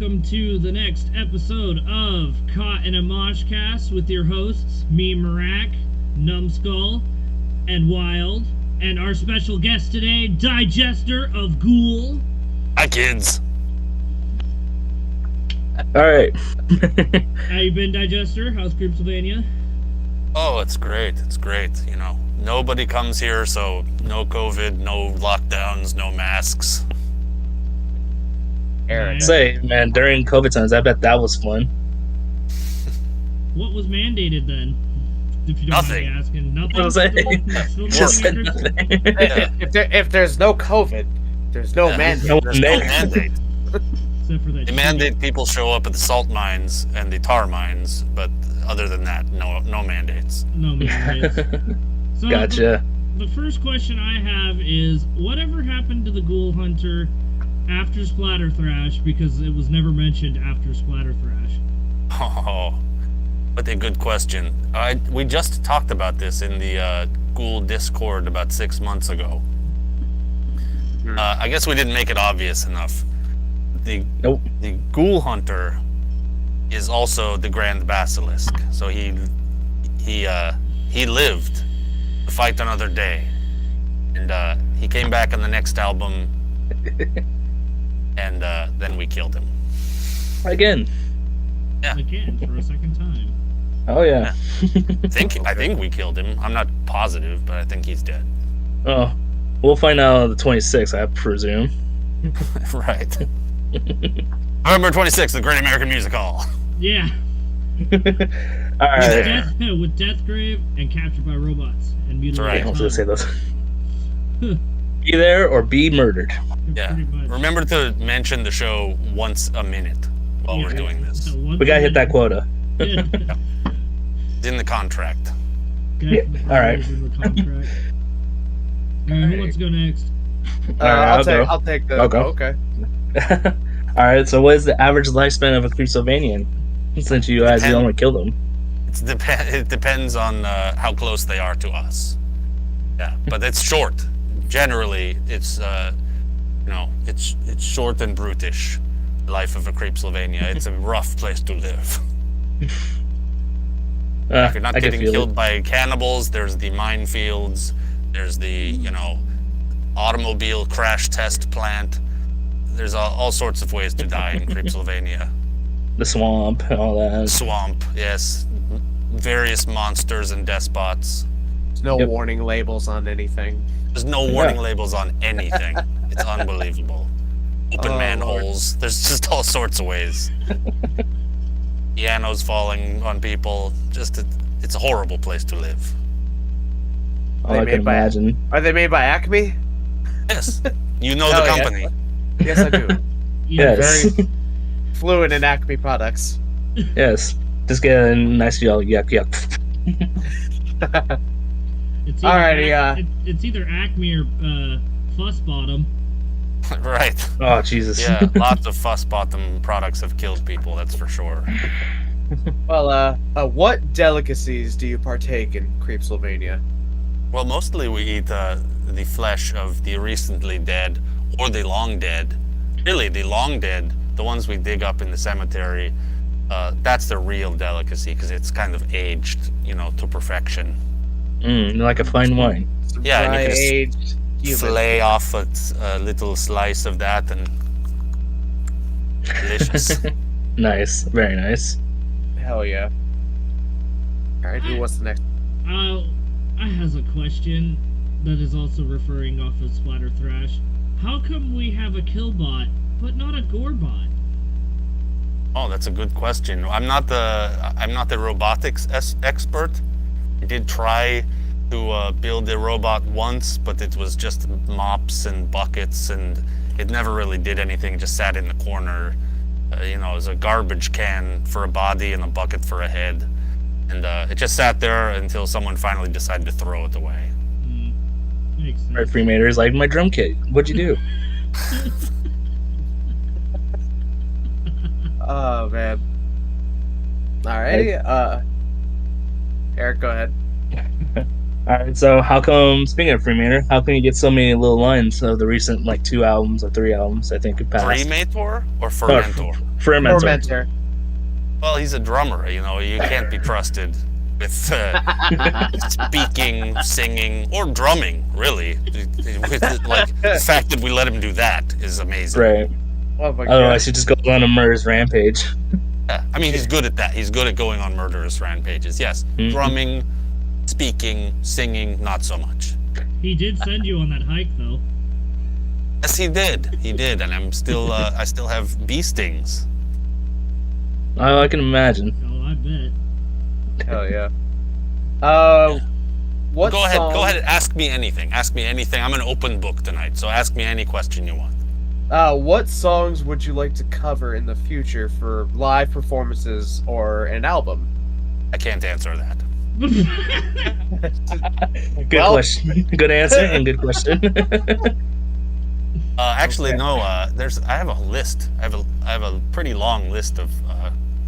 welcome to the next episode of Caught in a Mosh Cast with your hosts, me, Marak, Numbskull, and Wild, and our special guest today, Digester of Ghoul. Hi, kids. Alright. How you been, Digester? How's Pennsylvania? Oh, it's great. It's great. You know, nobody comes here, so no COVID, no lockdowns, no masks. Say, man, during COVID times, I bet that was fun. What was mandated then? If you don't Nothing. mind me asking. Nothing. What was I saying? Just said nothing. If there's no COVID, there's no mandate. No There's no mandate. mandate. Except for that. They mandate people show up at the salt mines and the tar mines, but other than that, no mandates. No mandates. So Gotcha. The first question I have is, whatever happened to the Ghoul Hunter after Splatterthrash? Because it was never mentioned after Splatterthrash. Oh, what a good question. We just talked about this in the Ghoul Discord about 6 months ago. I guess we didn't make it obvious enough. The Ghoul Hunter is also the Grand Basilisk, so he lived to fight another day, and he came back on the next album, and then we killed him Again. Again, for a second time. Oh, yeah. I think we killed him. I'm not positive, but I think he's dead. Oh, we'll find out on the 26th, I presume. Right. November 26th, the Great American Music Hall. Yeah. Alright. With Deathgrave and Captured by Robots and Mutilated. I was gonna say those. Be there or be murdered. Yeah. Pretty much. Remember to mention the show once a minute while we're doing this. So once We gotta hit that quota. again- It's in the contract. Yeah, alright. In the contract. Who wants to go next? Alright, I'll take the. I'll go. Okay. Alright, so what is the average lifespan of a Pennsylvanian? Since you guys only killed them. It depends on how close they are to us. Yeah, but it's short. Generally, it's it's short and brutish. The life of a Creepsylvania. It's a rough place to live. If you're not getting killed by cannibals, there's the minefields. There's the automobile crash test plant. There's all sorts of ways to die in Creepsylvania. The swamp and all that. Swamp, yes. Various monsters and despots. There's no warning labels on anything. There's no warning labels on anything. It's unbelievable. Open manholes. There's just all sorts of ways. Pianos falling on people. It's a horrible place to live. All I can imagine. Are they made by Acme? Yes. You know the company. Yes, I do. Yes. Very fluent in Acme products. Yes. Just get a nice yuck yuck. It's Alrighty, it's either Acme or Fuss Bottom. Right. Oh, Jesus. Yeah, lots of fuss bottom products have killed people, that's for sure. Well, what delicacies do you partake in Creepsylvania? Well, mostly we eat the flesh of the recently dead or the long dead. Really, the long dead, the ones we dig up in the cemetery, that's the real delicacy because it's kind of aged, to perfection. Like a fine wine. Yeah, and you can aged fillet off a little slice of that and delicious. Nice. Very nice. Hell yeah. Alright, who wants the next? I has a question that is also referring off of Splatterthrash. How come we have a killbot but not a gorebot? Oh, that's a good question. I'm not the robotics expert. I did try to build a robot once, but it was just mops and buckets, and it never really did anything. It just sat in the corner. It was a garbage can for a body and a bucket for a head, and it just sat there until someone finally decided to throw it away. Makes sense. Right, Freemater's like, my drum kit. What'd you do? Oh man. Alrighty, Eric, go ahead. Alright, so how come, speaking of Freemater, how can you get so many little lines of the recent, 2 albums or 3 albums, I think, it passed? Freemator or Fermentor? For a mentor. mentor. Well, he's a drummer. You know, you can't be trusted with speaking, singing, or drumming. Really, like the fact that we let him do that is amazing. Right. Oh my Otherwise, he just goes on a murderous rampage. Yeah. I mean, he's good at that. He's good at going on murderous rampages. Yes, drumming, speaking, singing, not so much. He did send you on that hike, though. Yes, he did. He did, and I'm still. I still have bee stings. I can imagine. Oh, I bet. Hell yeah. What Go ahead. song, Go ahead and ask me anything. Ask me anything. I'm an open book tonight, so ask me any question you want. What songs would you like to cover in the future for live performances or an album? I can't answer that. Good question. Good answer and good question. Actually, no. I have a list. I have a pretty long list of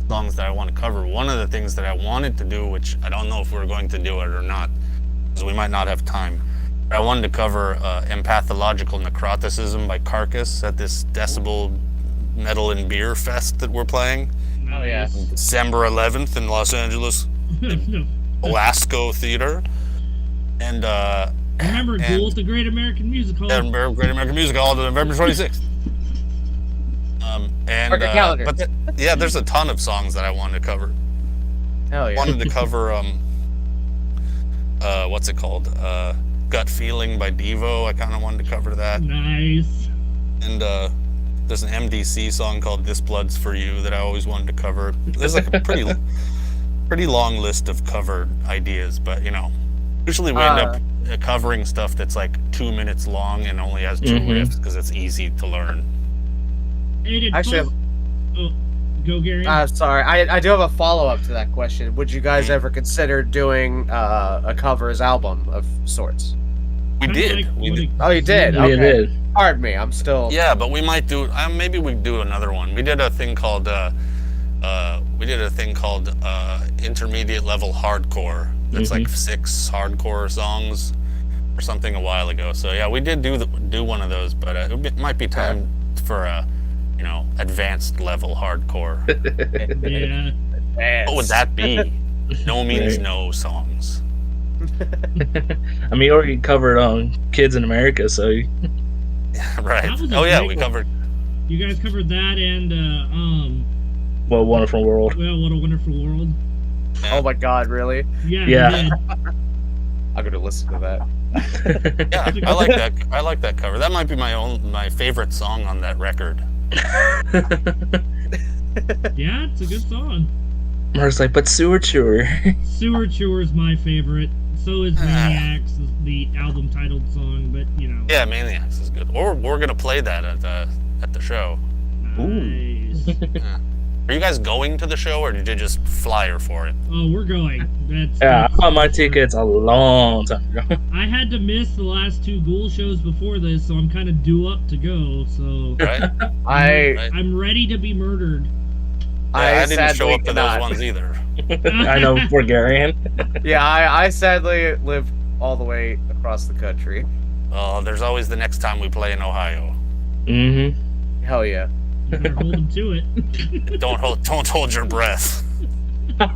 songs that I want to cover. One of the things that I wanted to do, which I don't know if we're going to do it or not, because we might not have time. But I wanted to cover Empathological Necroticism by Carcass at this Decibel Metal and Beer Fest that we're playing. Oh yeah. December 11th in Los Angeles, No. Belasco Theater. And Remember, Ghoul at the Great American Music Hall. Great American Music Hall, November 26th. Mark your calendar. But there's a ton of songs that I wanted to cover. Hell I yeah. wanted to cover what's it called? Gut Feeling by Devo. I kind of wanted to cover that. Nice. And there's an MDC song called This Blood's For You that I always wanted to cover. There's like a pretty long list of cover ideas, but you know, usually we end up covering stuff that's like 2 minutes long and only has 2 riffs because it's easy to learn. Hey, did Actually, Oh, go, Gary. sorry. I do have a follow-up to that question. Would you guys ever consider doing a covers album of sorts? We did. Oh, you did? Yeah, Okay. you did. Pardon me. I'm still... Yeah, but we might do. Maybe we do another one. We did a thing called. Intermediate level hardcore. That's like 6 hardcore songs or something a while ago. So yeah, we did do one of those, but it might be time for advanced level hardcore. Yeah. What would that be? No means no songs. I mean, you already covered Kids in America, so Right. That was a Oh yeah, great we one. covered. You guys covered that and well, Wonderful World. well, What a Wonderful World. Oh my god, really? Yeah. Yeah. You did. I'm gonna listen to that. Yeah, I like that. I like that cover. That might be my favorite song on that record. Yeah, it's a good song. Mark's like, but Sewer Chewer. Sewer Chewer's my favorite. So is Maniacs, the album titled song, but you know. Yeah, Maniacs is good. Or we're gonna play that at the show. Nice. Yeah. Are you guys going to the show, or did you just flyer for it? Oh, we're going. Yeah, I bought my tickets a long time ago. I had to miss the last 2 Ghoul shows before this, so I'm kind of due up to go. So Right? I'm ready to be murdered. I didn't show sadly up to cannot. those ones either. I know, Bulgarian. Yeah, I sadly live all the way across the country. Well, there's always the next time we play in Ohio. Mm-hmm. Hell yeah. Better hold him to it. Don't hold your breath. All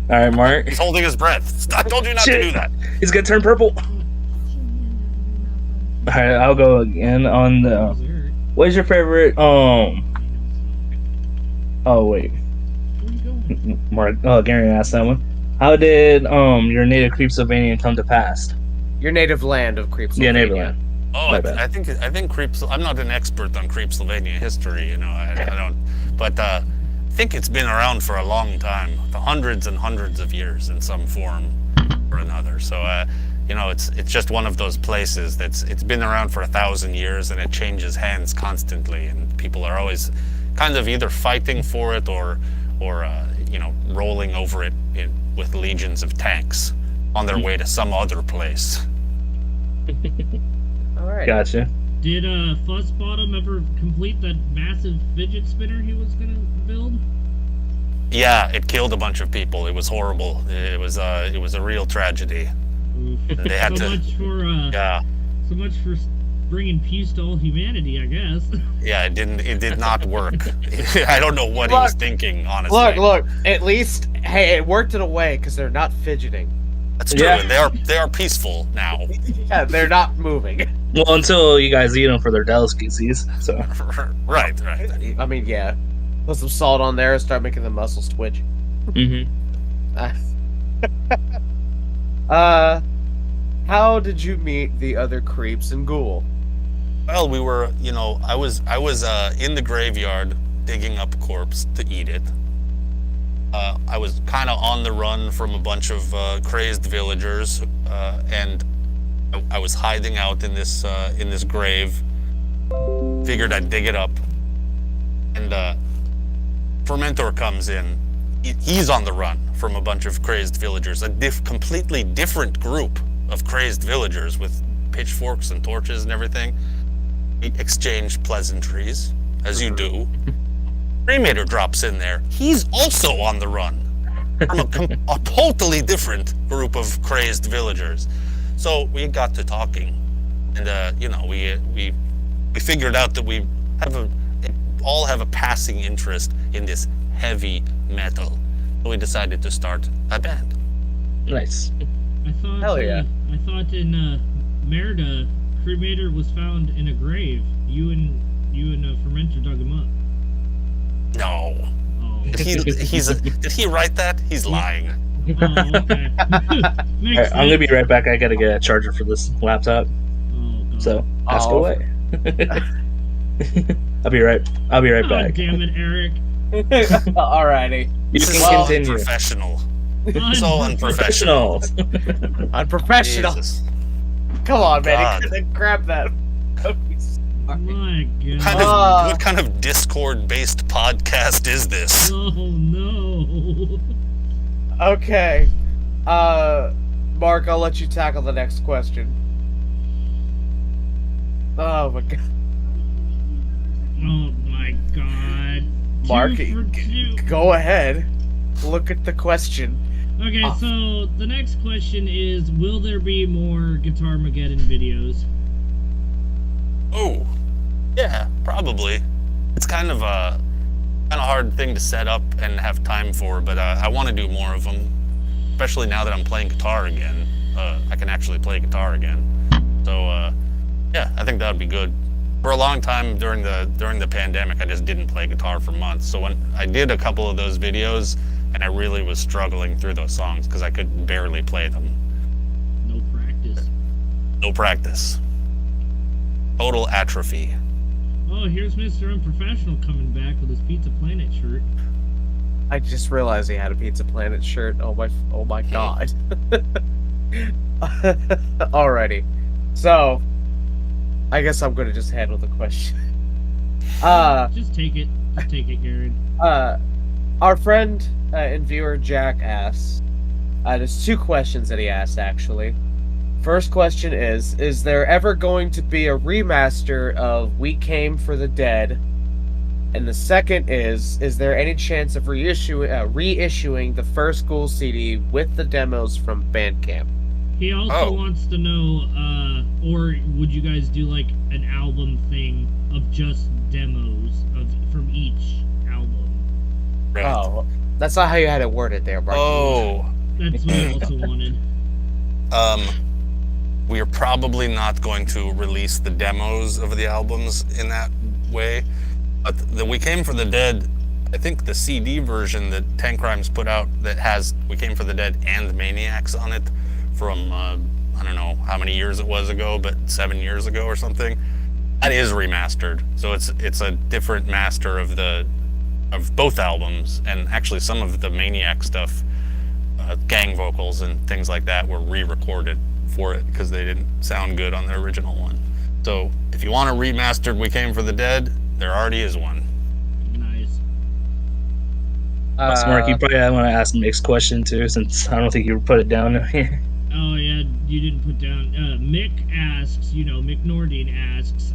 right, Mark. He's holding his breath. I told you not to do that. He's gonna turn purple. All right, I'll go again on the. What is your favorite? Oh wait, Where you going? Mark. Oh, Gary asked that one. How did your native Creepsylvania come to pass? Your native land of Creepsylvania. Yeah, native land. Oh, My bad. I think Creeps. I'm not an expert on Creepsylvania history, I don't. But I think it's been around for a long time, hundreds and hundreds of years in some form or another. So, it's just one of those places it's been around for 1,000 years and it changes hands constantly, and people are always kind of either fighting for it or rolling over it with legions of tanks on their way to some other place. All right. Gotcha. Did Fuzzbottom ever complete that massive fidget spinner he was gonna build? Yeah, it killed a bunch of people. It was horrible. It was a real tragedy. Oof. They had so to. much for Yeah. so much for bringing peace to all humanity, I guess. Yeah, it did not work. I don't know what he was thinking, honestly. Look. At least, hey, it worked in a way because they're not fidgeting. That's true. Yeah. They are peaceful now. Yeah, they're not moving. Well, until you guys eat them for their delicacies. So Right. I mean, yeah. Put some salt on there and start making the muscles twitch. How did you meet the other creeps in Ghoul? Well, we were, I was in the graveyard digging up a corpse to eat it. I was kind of on the run from a bunch of crazed villagers, and I was hiding out in this grave. Figured I'd dig it up, and Fermentor comes in. He's on the run from a bunch of crazed villagers, a completely different group of crazed villagers with pitchforks and torches and everything. We exchanged pleasantries, as you do. Cremator drops in there. He's also on the run from a totally different group of crazed villagers. So we got to talking, and we figured out that we all have a passing interest in this heavy metal. So we decided to start a band. nice. I thought. Hell yeah. I thought in Merida, Cremator was found in a grave. You and Fermenter dug him up. No. Oh. Did he write that? He's lying. Oh, okay. Makes Alright, I'm gonna be sense. right back. I gotta get a charger for this laptop. Oh, God. So ask Oh. away. I'll be right Oh, back. damn it, Eric. Alrighty. You This is can so continue. unprofessional. So unprofessional. Professionals. Unprofessional. Jesus. Come on, man. God. He couldn't grab that. My Kind God. of, what kind of Discord-based podcast is this? Oh, no. Okay. Mark, I'll let you tackle the next question. Oh my god. Oh, my God. Mark, 2 for 2. go ahead. Look at the question. Okay, Oh. so the next question is, will there be more Guitar Mageddon videos? Oh, yeah, probably. It's kind of a hard thing to set up and have time for, but I want to do more of them, especially now that I'm playing guitar again. I can actually play guitar again. So, yeah, I think that would be good. For a long time during the pandemic, I just didn't play guitar for months. So when I did a couple of those videos, and I really was struggling through those songs because I could barely play them. No practice. No practice. Total atrophy. Oh, here's Mr. Unprofessional coming back with his Pizza Planet shirt. I just realized he had a Pizza Planet shirt. Oh my god. Alrighty. So, I guess I'm gonna just handle the question. Just take it. Just take it, Garrett. Our friend and viewer Jack asks, there's 2 questions that he asked actually. First question is there ever going to be a remaster of We Came for the Dead? And the second is there any chance of reissuing the first Ghoul CD with the demos from Bandcamp? He also wants to know, or would you guys do like an album thing of just demos from each album? Right. Oh, that's not how you had it worded there, Mark. Oh. That's what I also wanted. We are probably not going to release the demos of the albums in that way. But the We Came for the Dead, I think the CD version that Tank Rhymes put out that has We Came for the Dead and Maniacs on it from, I don't know how many years it was ago, but 7 years ago or something, that is remastered. So it's a different master of both albums, and actually some of the Maniac stuff, gang vocals and things like that were re-recorded for it because they didn't sound good on the original one. So if you want a remastered We Came for the Dead, there already is one. Nice. Mark, you probably want to ask Mick's question too, since I don't think you put it down here. Oh yeah, you didn't put down. Mick asks, Mick Nordine asks,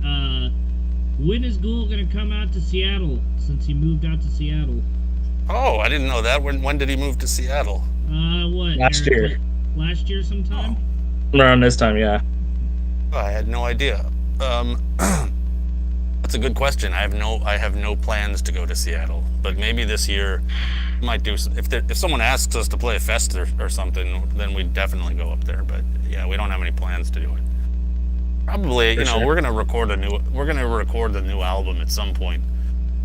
when is Ghoul gonna come out to Seattle? Since he moved out to Seattle. Oh, I didn't know that. When did he move to Seattle? What? Last Eric, year. Last year sometime? Around this time, yeah. Oh, I had no idea. That's a good question. I have no plans to go to Seattle, but maybe this year might do. If someone asks us to play a fest or something, then we'd definitely go up there. But yeah, we don't have any plans to do it. Probably, sure. we're gonna record the new album at some point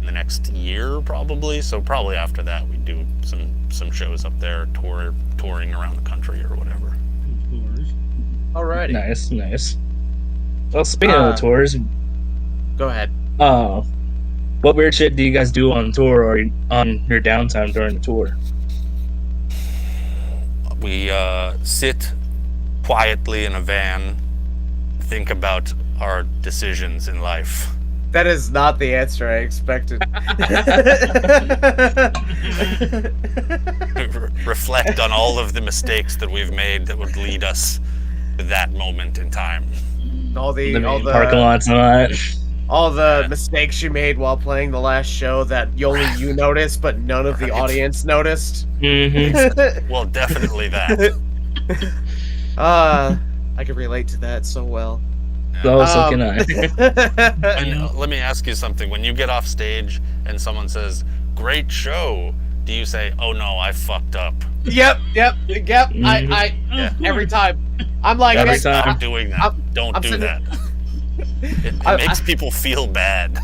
in the next year, probably. So probably after that, we do some shows up there, touring around the country or whatever. Of course. Alrighty. Nice. Well, speaking of the tours, Go ahead. what weird shit do you guys do on tour or on your downtime during the tour? We sit quietly in a van, think about our decisions in life. That is not the answer I expected. Reflect on all of the mistakes that we've made that would lead us to that moment in time. all the Parking lots and all that. all the mistakes you made while playing the last show that only you noticed, but none of the Right. audience noticed. Mm-hmm. Well, definitely that. I can relate to that so well. So can I. And let me ask you something. When you get off stage and someone says, "Great show," do you say, "Oh no, I fucked up"? Yep. Mhm. I Yeah. every time. I'm like, Every "Hey, time. Stop doing that. Don't I'm do sitting- that. It I- makes people feel bad.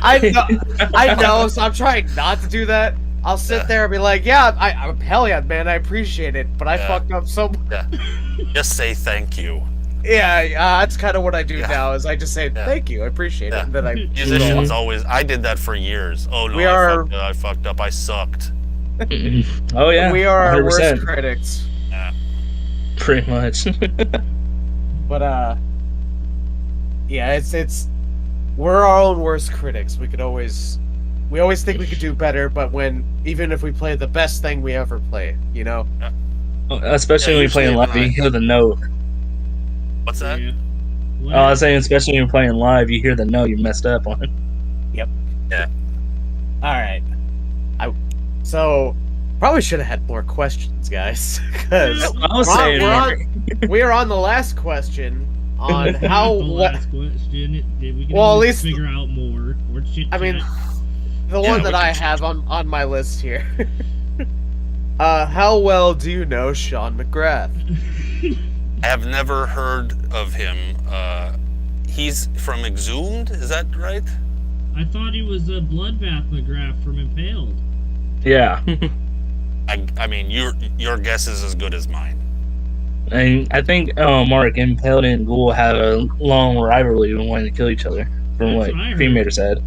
I know, so I'm trying not to do that. I'll sit Yeah. there and be like, yeah, I hell yeah, man, I appreciate it, but I Yeah. fucked up so much. Yeah. Just say thank you. Yeah, that's kind of what I do Yeah. now, is I just say, Yeah. thank you, I appreciate Yeah. it, and then I Musicians always. I did that for years. Oh no, I fucked up. I sucked. Oh yeah. we are our worst 100%. critics. Pretty much. But yeah, it's we're our own worst critics. We always think we could do better, but even if we play the best thing we ever play, Especially Yeah, when you're playing usually live, when you hear the note. What's that? Yeah. I was saying, especially when you're playing live, you hear the note you messed up on. All right. So probably should have had more questions, guys, because I was saying, we are on the last question on Not how the last question. We can Well, at always least- figure out more. Or chit I mean, the Yeah, one we that I can- have on my list here. How well do you know Sean McGrath? I have never heard of him. He's from Exhumed, is that right? I thought he was a Bloodbath McGrath from Impaled. yeah. I mean, your guess is as good as mine. And I think Mark Impaled and Ghoul had a long rivalry and wanted to kill each other, from That's what what I heard. Cremator said.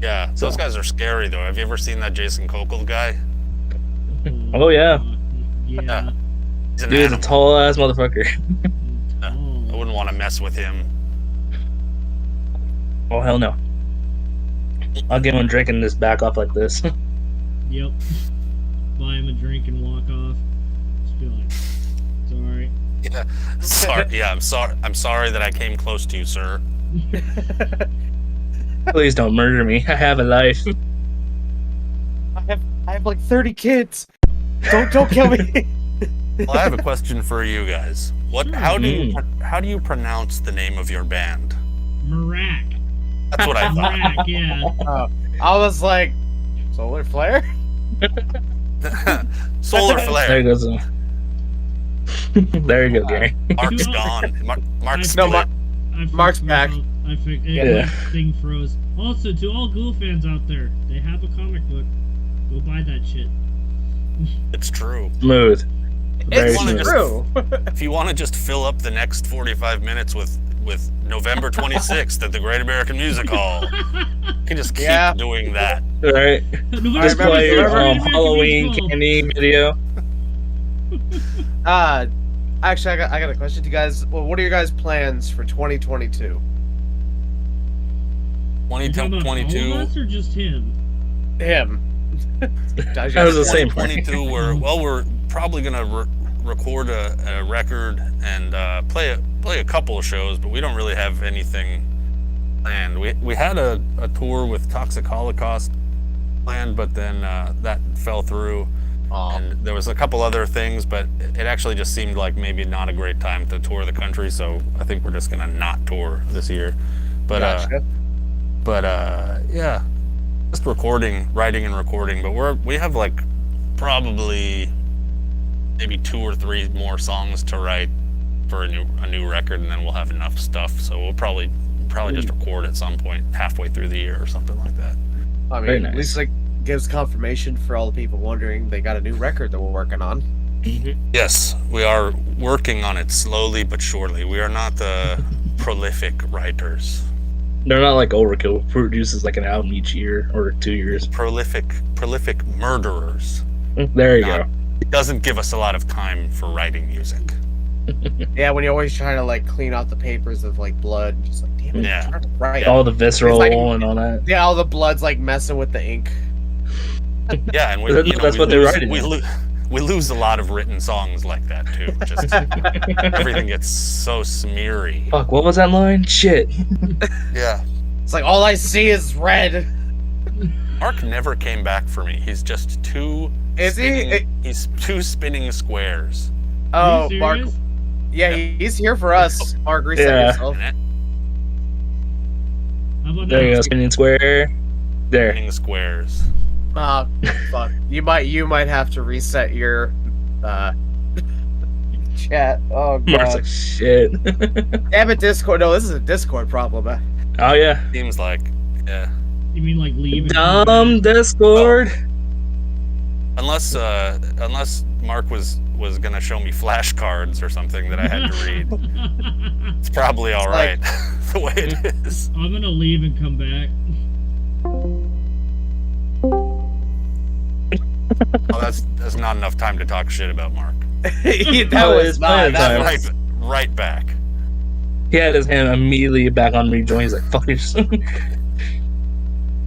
Yeah, those guys are scary though. Have you ever seen that Jason Kokol guy? Oh, yeah. Yeah. He's an Dude's a animal. tall ass motherfucker. I Oh. wouldn't want to mess with him. Oh hell no. I'll give him a drink and just back off like this. Yep. Buy him a drink and walk off. Just be like, sorry. Yeah, sorry. Yeah, I'm sorry that I came close to you, sir. Please don't murder me. I have a life. I have like 30 kids. Don't kill me. Well, I have a question for you guys. How do you pronounce the name of your band? Marak. That's what I thought. Marak, yeah. I was like, Solar Flare? Solar There Flare. goes. There you go, Gary. Mark's gone. Mark's No, split. Mark's back. I figured Yeah. my thing froze. Also, to all Ghoul fans out there, they have a comic book. Go buy that shit. It's true. Smooth. Very It's smooth. true. If you want to just fill up the next 45 minutes with November 26th at the Great American Music Hall, you can just keep Yeah. doing that. Alright. November Just play your 21st, American Halloween Music Hall. candy video. Actually, I got a question to you guys. Well, what are your guys' plans for 2022? You talking about all of 2022. us or just him? Him. That was the same. 2022. We're probably gonna record a record and play a couple of shows, but we don't really have anything planned. We had a tour with Toxic Holocaust planned, but then that fell through. And there was a couple other things, but it actually just seemed like maybe not a great time to tour the country. So I think we're just gonna not tour this year. But Gotcha. yeah, just writing and recording. But we have like probably maybe 2 or 3 more songs to write for a new record, and then we'll have enough stuff. So we'll probably just record at some point halfway through the year or something like that. I Very mean, nice. at least like gives confirmation for all the people wondering they got a new record that we're working on. Yes, we are working on it slowly but surely. We are not prolific writers. They're not like Overkill, who produces like an album each year or 2 years. Prolific murderers. There you go. It doesn't give us a lot of time for writing music. Yeah, when you're always trying to like clean out the papers of like blood, just like damn it, Yeah. I'm trying to write. All the visceral It's like- and all that. Yeah, all the blood's like messing with the ink. Yeah, and That's what they write in. we lose a lot of written songs like that too. Just everything gets so smeary. Fuck, what was that line? Shit. Yeah. It's like all I see is red. Mark never came back for me. He's just too. Is he? He's two spinning squares. Oh, Are you Mark. serious? Yeah, he's here for us. Mark, reset Yeah. yourself. How about There you now? go, spinning square. There. Spinning squares. Ah, fuck. You might have to reset your chat. Oh Mark's god. like, shit. Damn it, Discord. No, this is a Discord problem. Oh, yeah. Seems like, yeah. You mean like leave? and come Dumb Discord. Unless Mark was gonna show me flashcards or something that I had to read. back? It's probably all right like- the way it is. I'm gonna leave and come back. Oh, that's not enough time to talk shit about Mark. that Oh, was it's not. plenty That of was, Right back. He had his hand immediately back on rejoin. He's like, fuck yourself.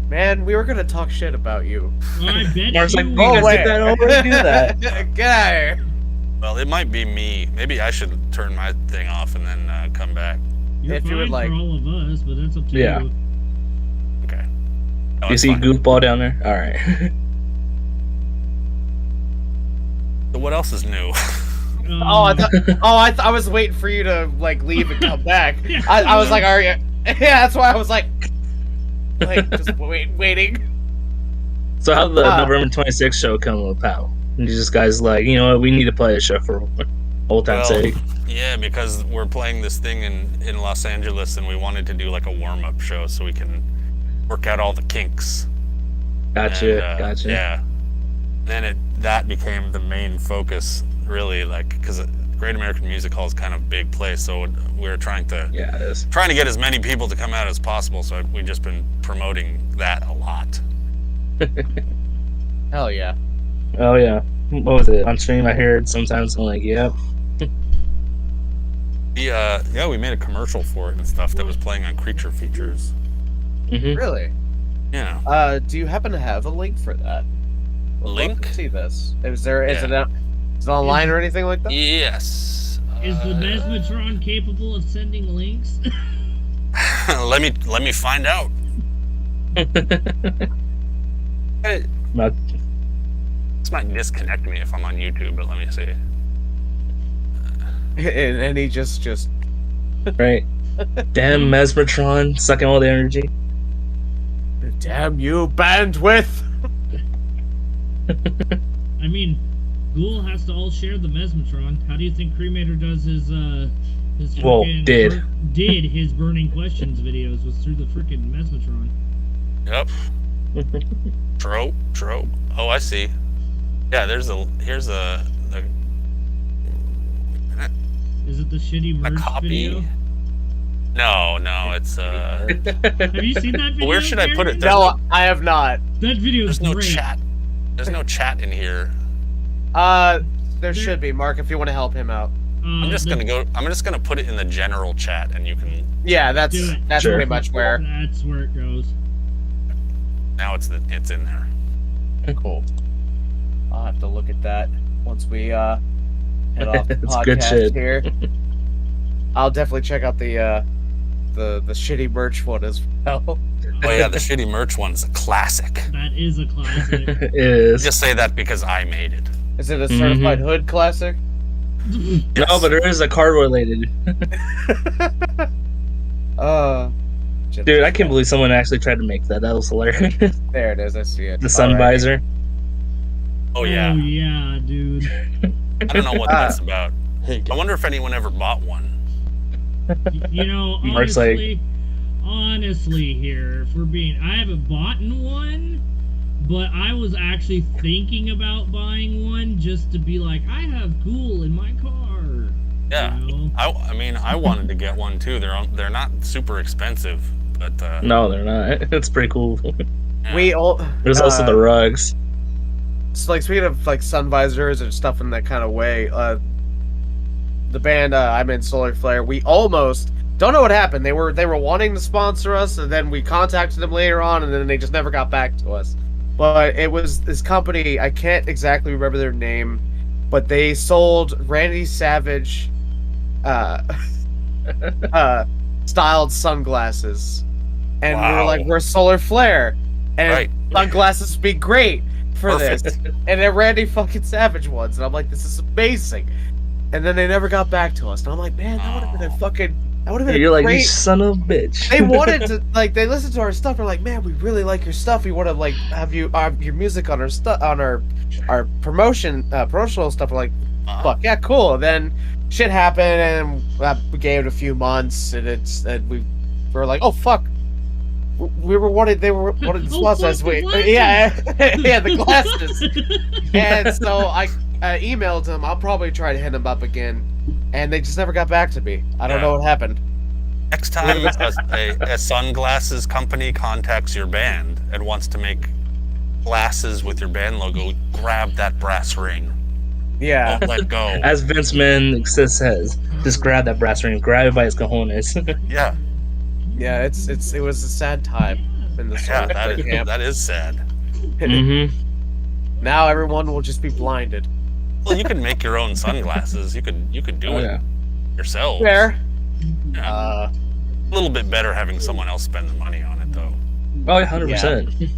man, we were gonna talk shit about you. Well, I bet Mark's you like, will. "Go away." did that already do that. Get out of here. Well, it might be me. Maybe I should turn my thing off and then come back. You're if fine you would like- for all of us, but that's up to Yeah. you. Okay. No, You it's see fine. Goofball down there? Alright. So what else is new? Oh, I was waiting for you to like leave and come back. Yeah. I was like, are you? Yeah, that's why I was like just waiting. So how did the Ah. November 26th show come about? And you just guys like, you know what, we need to play a show for old time's Well, sake. yeah, because we're playing this thing in Los Angeles, and we wanted to do like a warm-up show so we can work out all the kinks. Gotcha, And, gotcha. Yeah. Then that became the main focus, really, like because Great American Music Hall is kind of a big place, so we were trying to Yeah, it is. get as many people to come out as possible. So we've just been promoting that a lot. Hell yeah. Oh yeah. What was it? On stream I heard sometimes I'm like, yep. We made a commercial for it and stuff that was playing on Creature Features. Mm-hmm. Really? You know, Do you happen to have a link for that? Would love Link? to see this. Is it Yeah. is it online or anything like that? yes. Is the Mesmatron capable of sending links? let me find out. Hey, Not- this might disconnect me if I'm on YouTube, but let me see. And he just right. Damn Mesmatron sucking all the energy. damn you bandwidth. I mean, Ghoul has to all share the Mesmatron. How do you think Cremator does his Well, frickin' did. his Burning Questions videos was through the freaking Mesmatron. Yep. Trope. Oh, I see. Yeah, here's the Is it the shitty merch copy. video? No, it's Have you seen that video? Where should I put it? Gary? No, I have not. That video is There's no great. chat. There's no chat in here. There should be, Mark, if you want to help him out. I'm just gonna put it in the general chat, and you can. Yeah, that's Do it. that's Sure. pretty much where. That's where it goes. Now it's in there. Cool. I'll have to look at that once we head off the It's good podcast shit. here. I'll definitely check out the shitty merch one as well. Oh yeah, the shitty merch one's a classic. That is a classic. It is. Just say that because I made it. Is it a certified hood classic? No, but there is a car related. Dude, I can't believe someone actually tried to make that. That was hilarious. There it is. I see it. The sun Alrighty. visor. Oh Oh yeah. yeah, dude. I don't know what that's about. I wonder if anyone ever bought one. You know, Mark's like- honestly here, if we're being, I haven't bought one, but I was actually thinking about buying one just to be like, I have Ghoul in my car. Yeah. You know? I mean, I wanted to get one too. They're not super expensive, but No, they're not. It's pretty cool. yeah. We all. There's also the rugs. So, like, speaking of like sun visors and stuff in that kind of way, the band I'm in, Solar Flare, we almost don't know what happened. They were wanting to sponsor us, and then we contacted them later on, and then they just never got back to us. But it was this company, I can't exactly remember their name, but they sold Randy Savage styled sunglasses, and we were Wow. like, we're Solar Flare, and Right. sunglasses would be great for this. Perfect. And they're Randy fucking Savage ones, and I'm like, this is amazing. And then they never got back to us, and I'm like, man, that would have been a fucking, that would have been You're a like, great. you son of a bitch. They wanted to, like, they listened to our stuff. They're like, man, we really like your stuff. We want to like have you your music on our stuff, on our promotional stuff. We're like, fuck yeah, cool. Then shit happened, and we gave it a few months, and we were like, oh fuck, we were wanted. They were wanted to sponsor us. the glasses. Yeah, the glasses. And so I emailed them. I'll probably try to hit them up again, and they just never got back to me. I don't know what happened. Next time a sunglasses company contacts your band and wants to make glasses with your band logo, grab that brass ring. Yeah. Don't let go. As Vince Mann says, just grab that brass ring, grab it by its cojones. Yeah. Yeah, it was a sad time in the Yeah, Solar camp. that is sad. Mm-hmm. Now everyone will just be blinded. Well, you could make your own sunglasses. You could do Oh, it yeah. yourself. Fair. Yeah. A little bit better having someone else spend the money on it, though. Oh, 100%.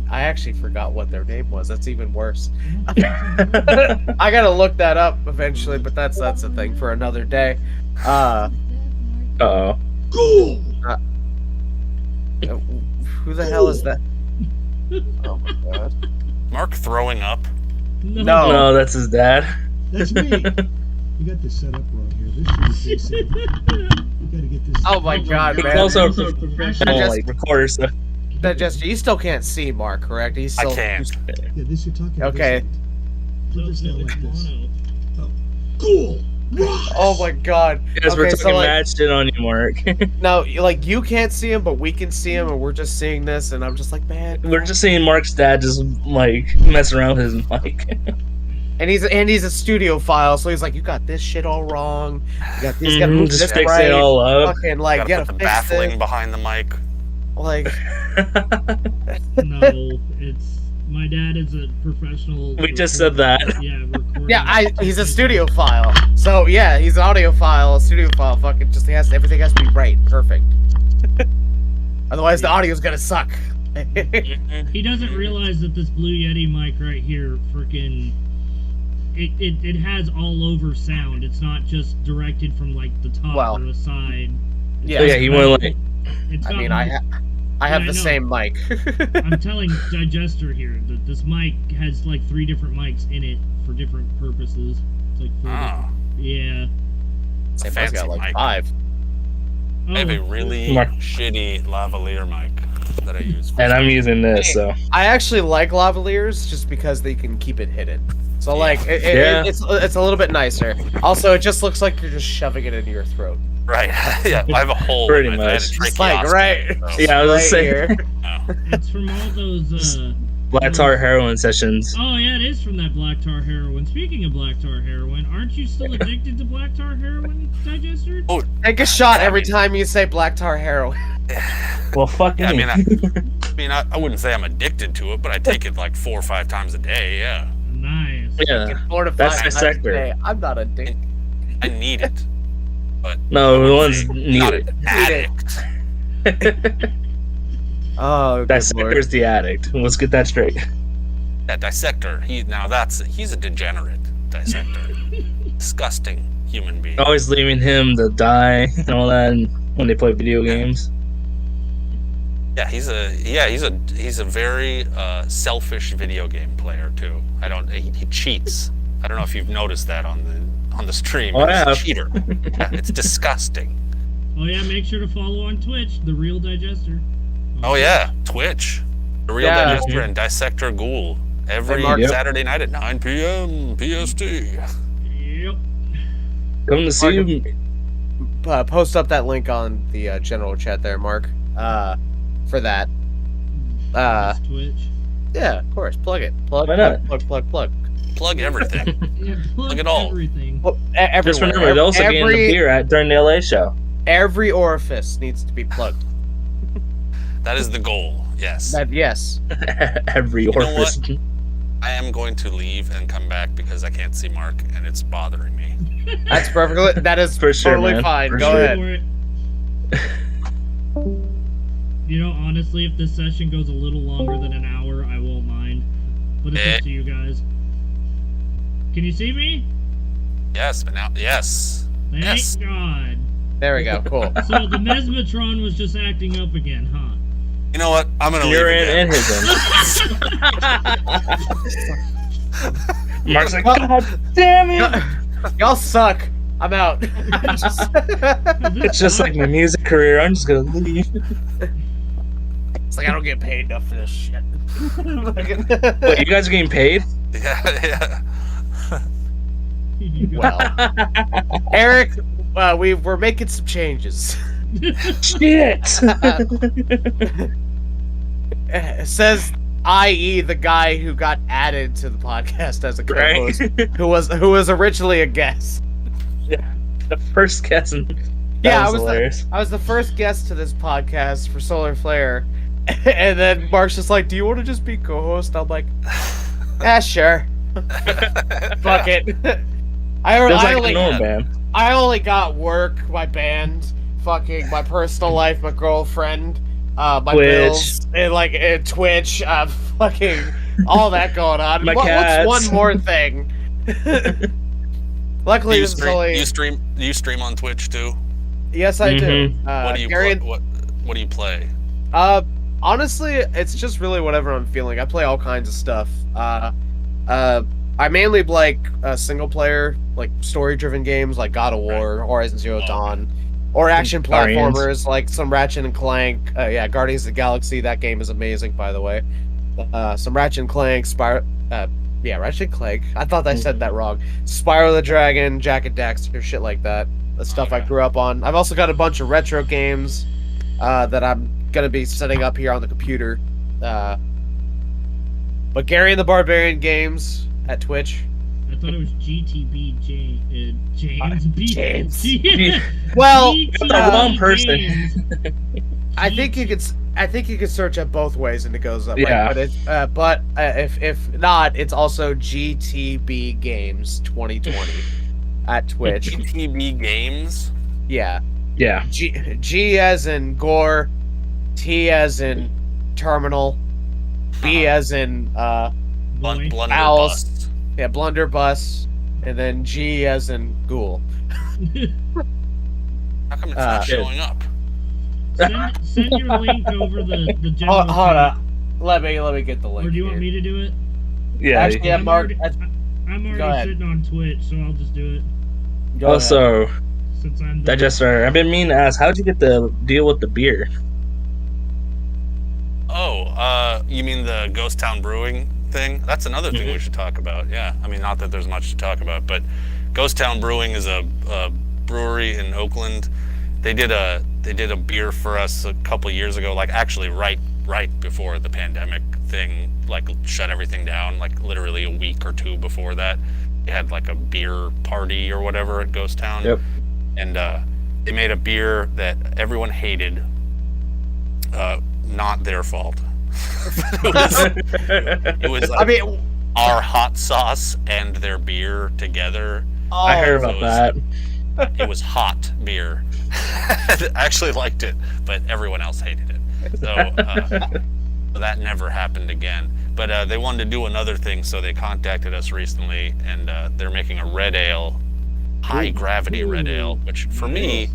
I actually forgot what their name was. That's even worse. I gotta look that up eventually, but that's a thing for another day. Uh-oh. Ghoul! Who the hell is that? Oh my god. Mark throwing up. No. No, that's his dad. That's me. You got this set up wrong here. This should be facing. You gotta get this. Oh my god, He's man. also a Professional. professional just- like recorder, so That just you still can't see Mark, correct? He's I still. can't. Yeah, this you're talking Okay. about. Put this down like this. Mono. Ghoul! Rocks! Oh my god. yes, we're Okay, talking so, like- mad shit on you, Mark. No, like you can't see him, but we can see him, and we're just seeing this, and I'm just like, man. We're just seeing Mark's dad just like mess around with his mic. And he's a studio file, so he's like, you got this shit all wrong. You got this. You gotta move Just this fix right. it all up. Fucking like, Gotta put the fix baffling it. behind the mic. Like, No, it's my dad is a professional. We just said that. Yeah, recording. yeah, he's a studio file. So yeah, he's an audio file, a studio file. Fucking just everything has to be right, perfect. Otherwise, the audio's gonna suck. He doesn't realize that this Blue Yeti mic right here, freaking, it has all over sound. It's not just directed from like the top Well, or the side. So yeah, he went like It's I got mean, I have I the know. same mic. I'm telling Digester here that this mic has like 3 different mics in it for different purposes. It's like 4 Ah, yeah. it's a I've fancy got like mic. 5. Oh, I have a really Mark. shitty lavalier mic that I use. and I'm using this, so I actually like lavaliers just because they can keep it hidden. So like, Yeah. it's a little bit nicer. Also, it just looks like you're just shoving it into your throat. Right. Yeah, I have a hole. Pretty in it. I had a much. It's like, tracheostomy, right. so- yeah, I was Right just saying here. No. it's from all those. black tar heroin sessions. Oh yeah, it is from that black tar heroin. Speaking of black tar heroin, aren't you still addicted to black tar heroin, Digester? Oh, Take a shot I every mean- time you say black tar heroin. Well, fuck Yeah, I me. mean, I wouldn't say I'm addicted to it, but I take it like 4 or 5 times a day. Yeah, Nice. yeah. 4 to 5 That's the times a sector. day. I'm not addicted. I need it. But No, I the wouldn't ones say need not it. an addict. Oh, That good lord. sector's the addict. Let's get that straight. Yeah, Dissector. He's a degenerate Dissector. Disgusting human being. Always leaving him to die and all that when they play video games. Yeah, he's a very selfish video game player too. He cheats. I don't know if you've noticed that on the stream. Oh, He's yeah. a cheater. Yeah, it's disgusting. Oh yeah, make sure to follow on Twitch, The Real Digester. Oh yeah, Twitch, The Real Yeah. Digester and Dissector Ghoul every Mark- Saturday night at 9 p.m. PST. Yep. Come to see you. Post up that link on the general chat there, Mark. For that. That's Twitch. Yeah, of course. Plug it. Plug. Why not? Plug. Plug everything. Yeah, plug Look at all. everything. Well, Just everywhere. remember, they're also getting the beer during the LA show. Every orifice needs to be plugged. That is the goal. Yes. Yes. Every know orifice. I am going to leave and come back because I can't see Mark and it's bothering me. That's perfectly. That is For sure, totally man. fine. For Go sure. ahead. You know, honestly, if this session goes a little longer than an hour, I won't mind. But it's up to you guys. Can you see me? Yes, but now, yes. Thank Yes. God. There we go. Cool. So the Mesmetron was just acting up again, huh? You know what? I'm gonna You're leave in again. and his in. Mark's like, Well- God damn it! Y'all suck. I'm out. It's just like my music career. I'm just gonna leave. It's like I don't get paid enough for this shit. Wait, you guys are getting paid? Yeah. Well, Eric, we're making some changes. Shit! It says, i.e., the guy who got added to the podcast as a co-host, Right? who was originally a guest. The first guess. And Yeah, that was hilarious. I was the first guest to this podcast for Solar Flare, and then Mark's just like, "Do you want to just be co-host?" I'm like, "Yeah, sure. Fuck it." Feels like a normal band. I only got work, my band, fucking my personal life, my girlfriend, my Twitch. bills, and Twitch, fucking all that going on. My What's cats. one more thing? Luckily, Do this is only. you stream on Twitch too? Yes, I do. What do you Gary, what do you play? honestly, it's just really whatever I'm feeling. I play all kinds of stuff. I mainly like single player, like story-driven games like God of War, Horizon Zero Dawn, or action Guardians. platformers like some Ratchet and Clank. Guardians of the Galaxy. That game is amazing, by the way. Some Ratchet and Clank, Ratchet and Clank. I thought I said that wrong. Spyro the Dragon, Jack and Daxter, shit like that. The stuff I grew up on. I've also got a bunch of retro games that I'm gonna be setting up here on the computer. But Gary and the Barbarian Games at Twitch. I thought it was GTB James B. James. Yeah. Well, GTB the wrong person. James. I think you could search it both ways and it goes up. Yeah. But if not, it's also GTB Games 2020 at Twitch. GTB Games. Yeah. Yeah. G as in gore, T as in terminal, B as in Boy. Blunderbuss. blunderbuss, and then G as in ghoul. How come it's not showing up? Send your link over the general Hold chat. on. Let me get the link. Or do you want here. me to do it? Yeah. Actually, yeah, I'm Mark. already Go ahead. sitting on Twitch, so I'll just do it. Go ahead. Also, Since I'm the Digester, I've been meaning to ask, how'd you get the deal with the beer? Oh, you mean the Ghost Town Brewing thing? That's another thing we should talk about. Yeah, I mean, not that there's much to talk about, but Ghost Town Brewing is a brewery in Oakland. They did a beer for us a couple years ago, like actually right before the pandemic thing, like shut everything down, like literally a week or two before that. They had like a beer party or whatever at Ghost Town. Yep. And they made a beer that everyone hated. Not their fault. it was like I mean, our hot sauce and their beer together. I heard so about it that. It was hot beer. I actually liked it, but everyone else hated it. So So that never happened again. But they wanted to do another thing, so they contacted us recently, and they're making a red ale, high gravity red ale, which for me,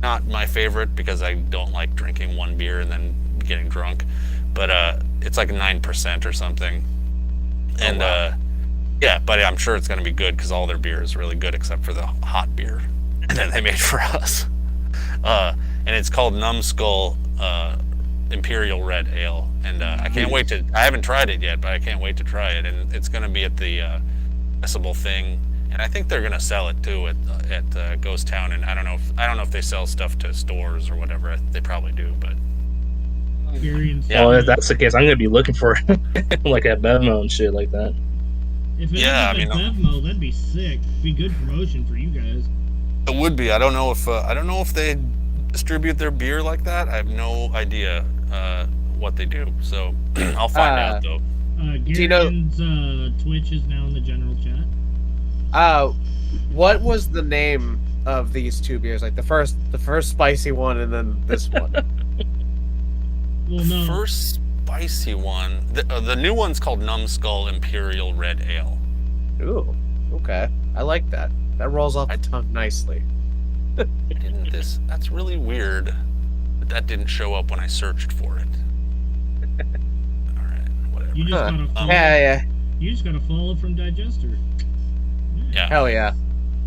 not my favorite because I don't like drinking one beer and then getting drunk. But it's like 9% or something. And yeah, but I'm sure it's going to be good because all their beer is really good except for the hot beer that they made for us. And it's called Numbskull Imperial Red Ale. And I can't wait to, I haven't tried it yet, but I can't wait to try it. And it's going to be at the Accessible thing. And I think they're going to sell it too at Ghost Town. And I don't know if they sell stuff to stores or whatever. They probably do, but. Well, if that's the case, I'm gonna be looking for like at Bevmo and shit like that. If it ends up at Bevmo, that'd be sick. It'd be good promotion for you guys. It would be. I don't know if they distribute their beer like that. I have no idea what they do. So I'll find out though. Garrigan's Twitch is now in the general chat. What was the name of these two beers? Like the first spicy one, and then this one. Well, no. First spicy one. The new one's called Numbskull Imperial Red Ale. Ooh, okay. I like that. That rolls off the tongue nicely. Didn't this? That's really weird. But that didn't show up when I searched for it. All right, whatever. You just gotta follow. Yeah. You just gotta follow from Digester. Yeah. Hell yeah,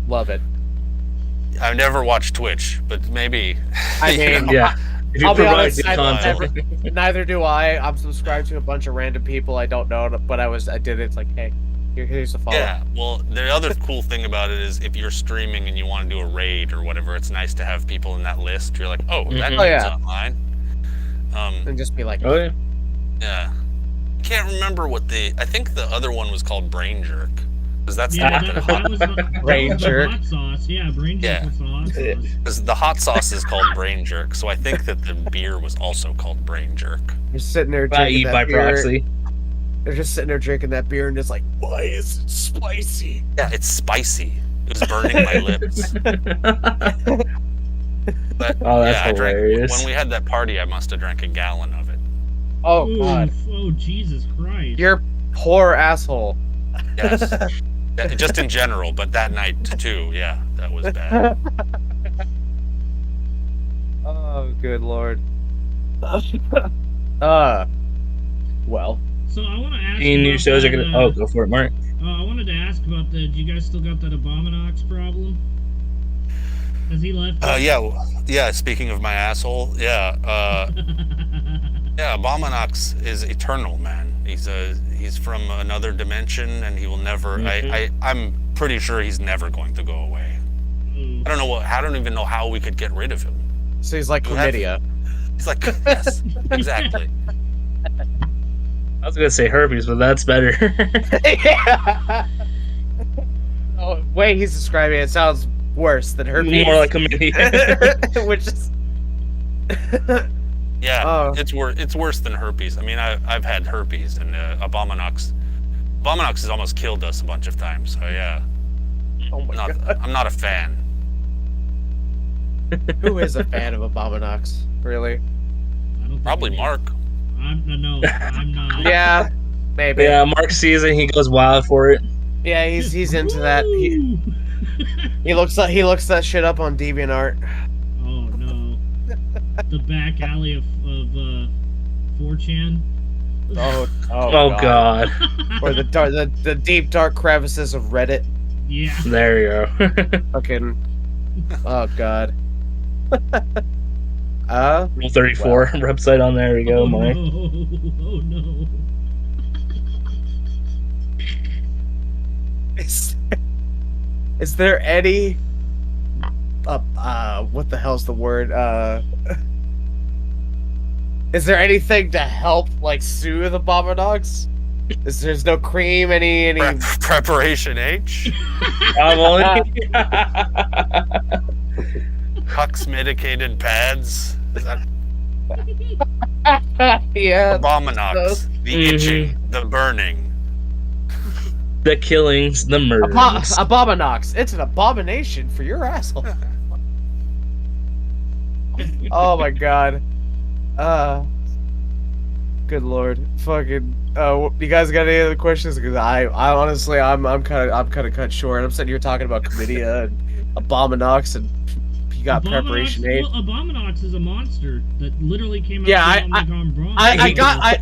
love it. I've never watched Twitch, but maybe. I mean, yeah. If you I'll be provide honest, good content. neither do I. I'm subscribed to a bunch of random people I don't know, but I did it. It's like, hey, here's the follow. Yeah, well, the other cool thing about it is if you're streaming and you want to do a raid or whatever, it's nice to have people in that list. You're like, oh, that dude's online. And just be like, oh yeah. Yeah. I can't remember I think the other one was called Brain Jerk. Because that's that was the Brain Jerk. hot sauce. Yeah, Brain Jerk was the hot sauce. Because the hot sauce is called Brain Jerk, so I think that the beer was also called Brain Jerk. You're sitting there drinking that by beer. proxy. They're just sitting there drinking that beer and it's like, why is it spicy? Yeah, it's spicy. It was burning my lips. But Oh, that's I hilarious. when we had that party, I must have drank a gallon of it. Oh Oof, god, oh Jesus Christ! you're poor asshole. Yes. Just in general, but that night too. Yeah, that was bad. Oh, good lord. Well. So I want to ask. Any new about shows are that, gonna? Oh, go for it, Mark. I wanted to ask about do you guys still got that Abominax problem? Has he left? Yeah. Speaking of my asshole, yeah, Abominax is eternal, man. He's from another dimension, and he will never. I'm pretty sure he's never going to go away. I don't know I don't even know how we could get rid of him. So he's like chlamydia. He's like, yes, exactly. I was gonna say herpes, but that's better. Yeah. Oh, way he's describing it sounds worse than herpes. More like chlamydia. Which is. Yeah, it's worse than herpes. I mean, I've had herpes, and Abominax has almost killed us a bunch of times. So yeah, Oh my god. I'm not a fan. Who is a fan of Abominax? Really? I don't think Probably we- Mark. I'm not. Yeah, maybe. Yeah, Mark sees it, he goes wild for it. Yeah, he's into that. He looks that shit up on DeviantArt. Oh no. The back alley of 4chan. Oh god. Or the deep dark crevices of Reddit. Yeah. There you go. Fucking. Oh god. Rule 34 website on there we go, Mark. No. Oh no. Is there any what the hell's the word? Is there anything to help like soothe the Abominax? There's no cream, any Preparation H. I'm only Hux medicated pads. Is that yeah. Abominax? The itching, the burning. the killings, the murders. Abominax. It's an abomination for your asshole. Oh my god. Good lord, fucking. You guys got any other questions? Because I honestly, I'm kind of cut short. I'm sitting here talking about chlamydia and Abominax, and he got preparation aid. Well, Abominax is a monster that literally came out Yeah, of the Omnicom Bronze. I got it.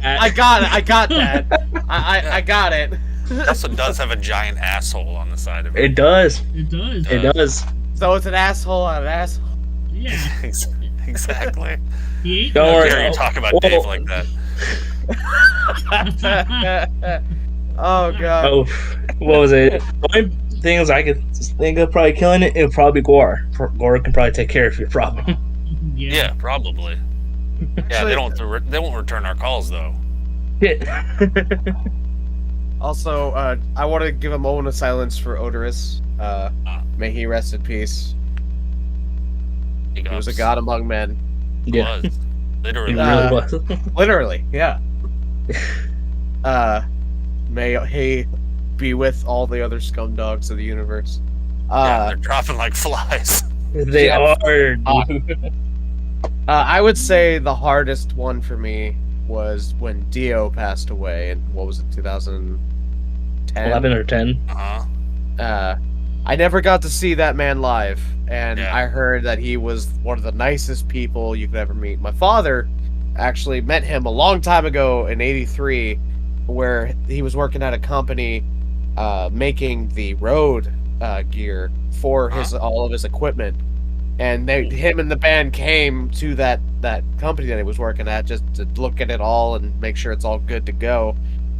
I got it. It also does have a giant asshole on the side of it. It does. It does. It does. So it's an asshole on an asshole. Yeah. Exactly. He ate Don't How worry. dare you talk about Whoa. Dave like that? Oh god. Oh, what was it? The only things I could think of probably killing it would probably be Gore. Gore can probably take care of your problem. Yeah, probably. Yeah, they won't return our calls though. Also, I want to give a moment of silence for Odorous. May he rest in peace. He was a god among men. Yeah. Was. Literally. It really was. Literally, yeah. May he be with all the other scumdogs of the universe. Yeah, they're dropping like flies. They Yeah. are. Dude. I would say the hardest one for me was when Dio passed away in, what was it, 2010? 11 or 10. I never got to see that man live, and Yeah. I heard that he was one of the nicest people you could ever meet. My father actually met him a long time ago in '83, where he was working at a company making the road gear for all of his equipment, and him and the band came to that company that he was working at just to look at it all and make sure it's all good to go.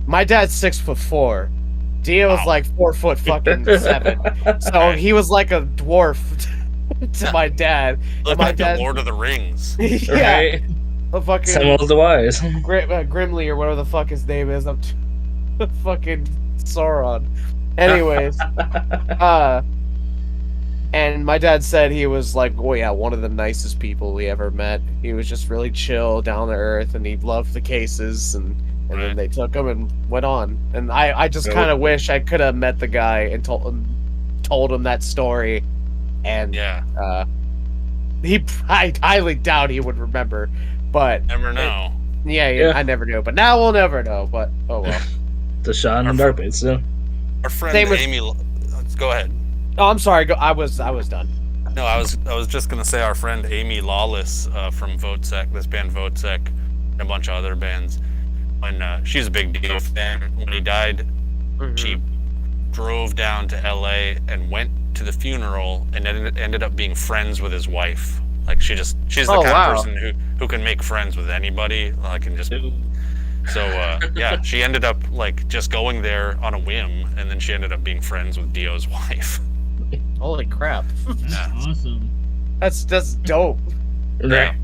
My dad's 6'4". Dio was like 4'7". So he was like a dwarf to my dad. Look my like dad, the Lord of the Rings. yeah, Right? a fucking Samuel the Wise. Grimly or whatever the fuck his name is. I'm fucking Sauron. Anyways, and my dad said he was like, oh yeah, one of the nicest people we ever met. He was just really chill, down to earth, and he loved the cases, and then they took him and went on. And I just kind of wish I could have met the guy and told him that story. And Yeah. I highly doubt he would remember, but Never know. yeah, I never knew. But now we'll never know. But oh well. The shot in the dark pits, so. Our friend Same with- Amy. Let's go ahead. Oh, I'm sorry. I was done. No, I was just gonna say our friend Amy Lawless from VoteSec, this band VoteSec, and a bunch of other bands. When she's a big Dio fan. When he died, she drove down to LA and went to the funeral and ended up being friends with his wife. Like she's the kind of person who can make friends with anybody. Like and just so yeah, she ended up like just going there on a whim, and then she ended up being friends with Dio's wife. Holy crap! That's awesome. That's dope. Yeah.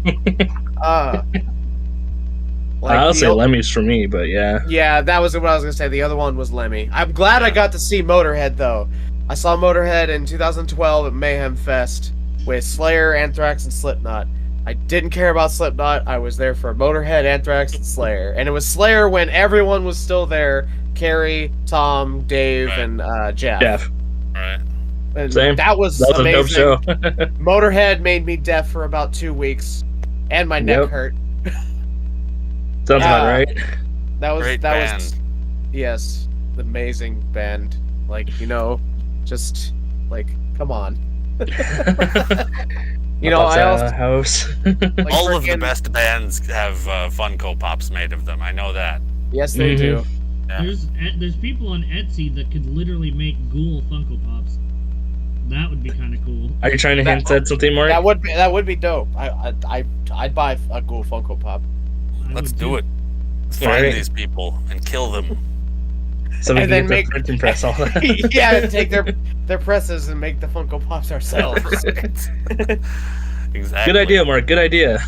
I'll say Lemmy's for me, but yeah. Yeah, that was what I was gonna say. The other one was Lemmy. I'm glad I got to see Motorhead though. I saw Motorhead in 2012 at Mayhem Fest with Slayer, Anthrax, and Slipknot. I didn't care about Slipknot. I was there for Motorhead, Anthrax, and Slayer. And it was Slayer when everyone was still there. Carrie, Tom, Dave, and Jeff. Right. And Same. that was That was a dope amazing. show. Motorhead made me deaf for about 2 weeks, and my neck hurt. Sounds about right. That was Great that band. was yes, amazing band. Like just like come on. I also house. like All of the freaking- best bands have Funko Pops made of them. I know that. Yes, they do. Yeah. There's people on Etsy that could literally make Ghoul Funko Pops. That would be kind of cool. Are you trying to hint at something more? That would be dope. I'd buy a Ghoul Funko Pop. Let's do it. Let's Yeah, find right. these people and kill them. So we And can then get make- the printing press all that. Yeah, and take their presses and make the Funko Pops ourselves. Exactly. Good idea, Mark. Good idea.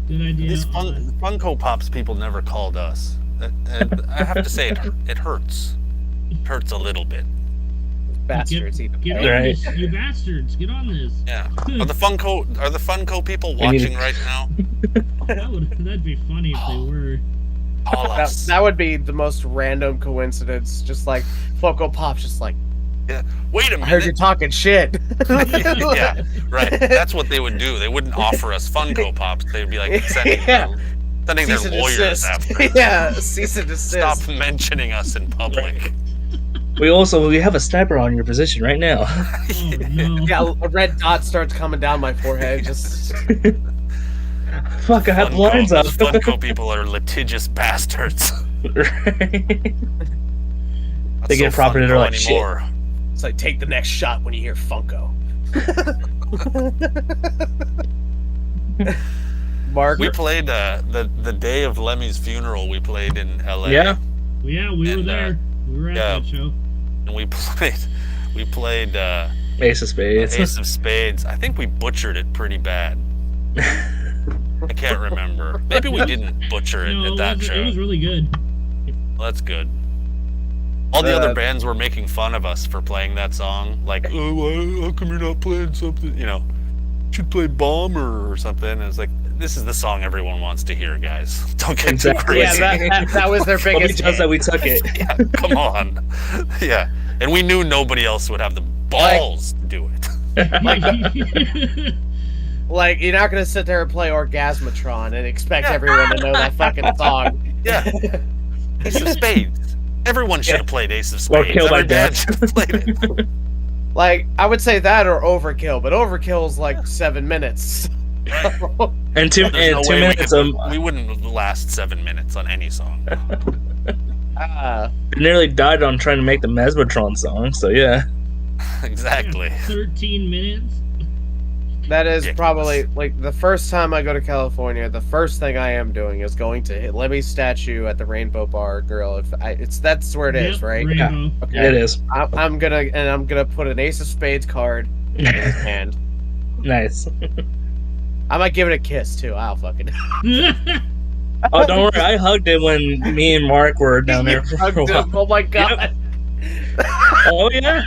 Good idea. These Funko Pops people never called us. And I have to say, it hurts. It hurts a little bit. Bastards eat Get the on Right. this, you bastards! Get on this. Yeah. Are the Funko people watching right now? That'd be funny if they were. Call us. That would be the most random coincidence. Just like Funko Pop's just like, Yeah. Wait a I minute. heard you're talking shit. Yeah, right. That's what they would do. They wouldn't offer us Funko Pops. They'd be like sending Yeah. Sending their Cease and lawyers desist. after us. Yeah, cease and desist. Stop mentioning us in public. We have a sniper on your position right now. Oh no. Yeah, a red dot starts coming down my forehead. Just Fuck, I have blinds up. Funko people are litigious bastards. Right. Not They get so property, they're Funko like, shit. anymore. it's like take the next shot when you hear Funko. Mark, We played the day of Lemmy's funeral. We played in LA. Yeah. Yeah, we were And, there. We were at yeah. that show. And we played Ace of Spades. Ace of Spades. I think we butchered it pretty bad. I can't remember. Maybe we didn't butcher it No, at that show. it was really good. Well, that's good. All the other bands were making fun of us for playing that song. Like, oh, how come you're not playing something? You know, you should play Bomber or something. And it's like, this is the song everyone wants to hear, guys. Don't get too Exactly. crazy. yeah, that was their Only biggest. just that we took it. Yeah, come on. Yeah. And we knew nobody else would have the balls to do it. Like, you're not gonna sit there and play Orgasmatron and expect everyone to know that fucking song. Yeah. Ace of Spades. Everyone should have played Ace of Or Spades. Kill by Every band Death. should have played it. Like, I would say that or Overkill, but Overkill's like 7 minutes. And two There's no way minutes. we wouldn't last 7 minutes on any song. Nearly died on trying to make the Mesmertron song. So yeah. Exactly. 13 minutes. That is Ridiculous. probably like the first time I go to California. The first thing I am doing is going to hit Lemmy's statue at the Rainbow Bar Grill. That's where it is, Yep, right? Rainbow. Okay. It is. I'm gonna put an Ace of Spades card in his hand. Nice. I might give it a kiss too. I'll fucking. Oh, don't worry. I hugged it when me and Mark were down there for a Hugged while. him. Oh my god! Oh yeah.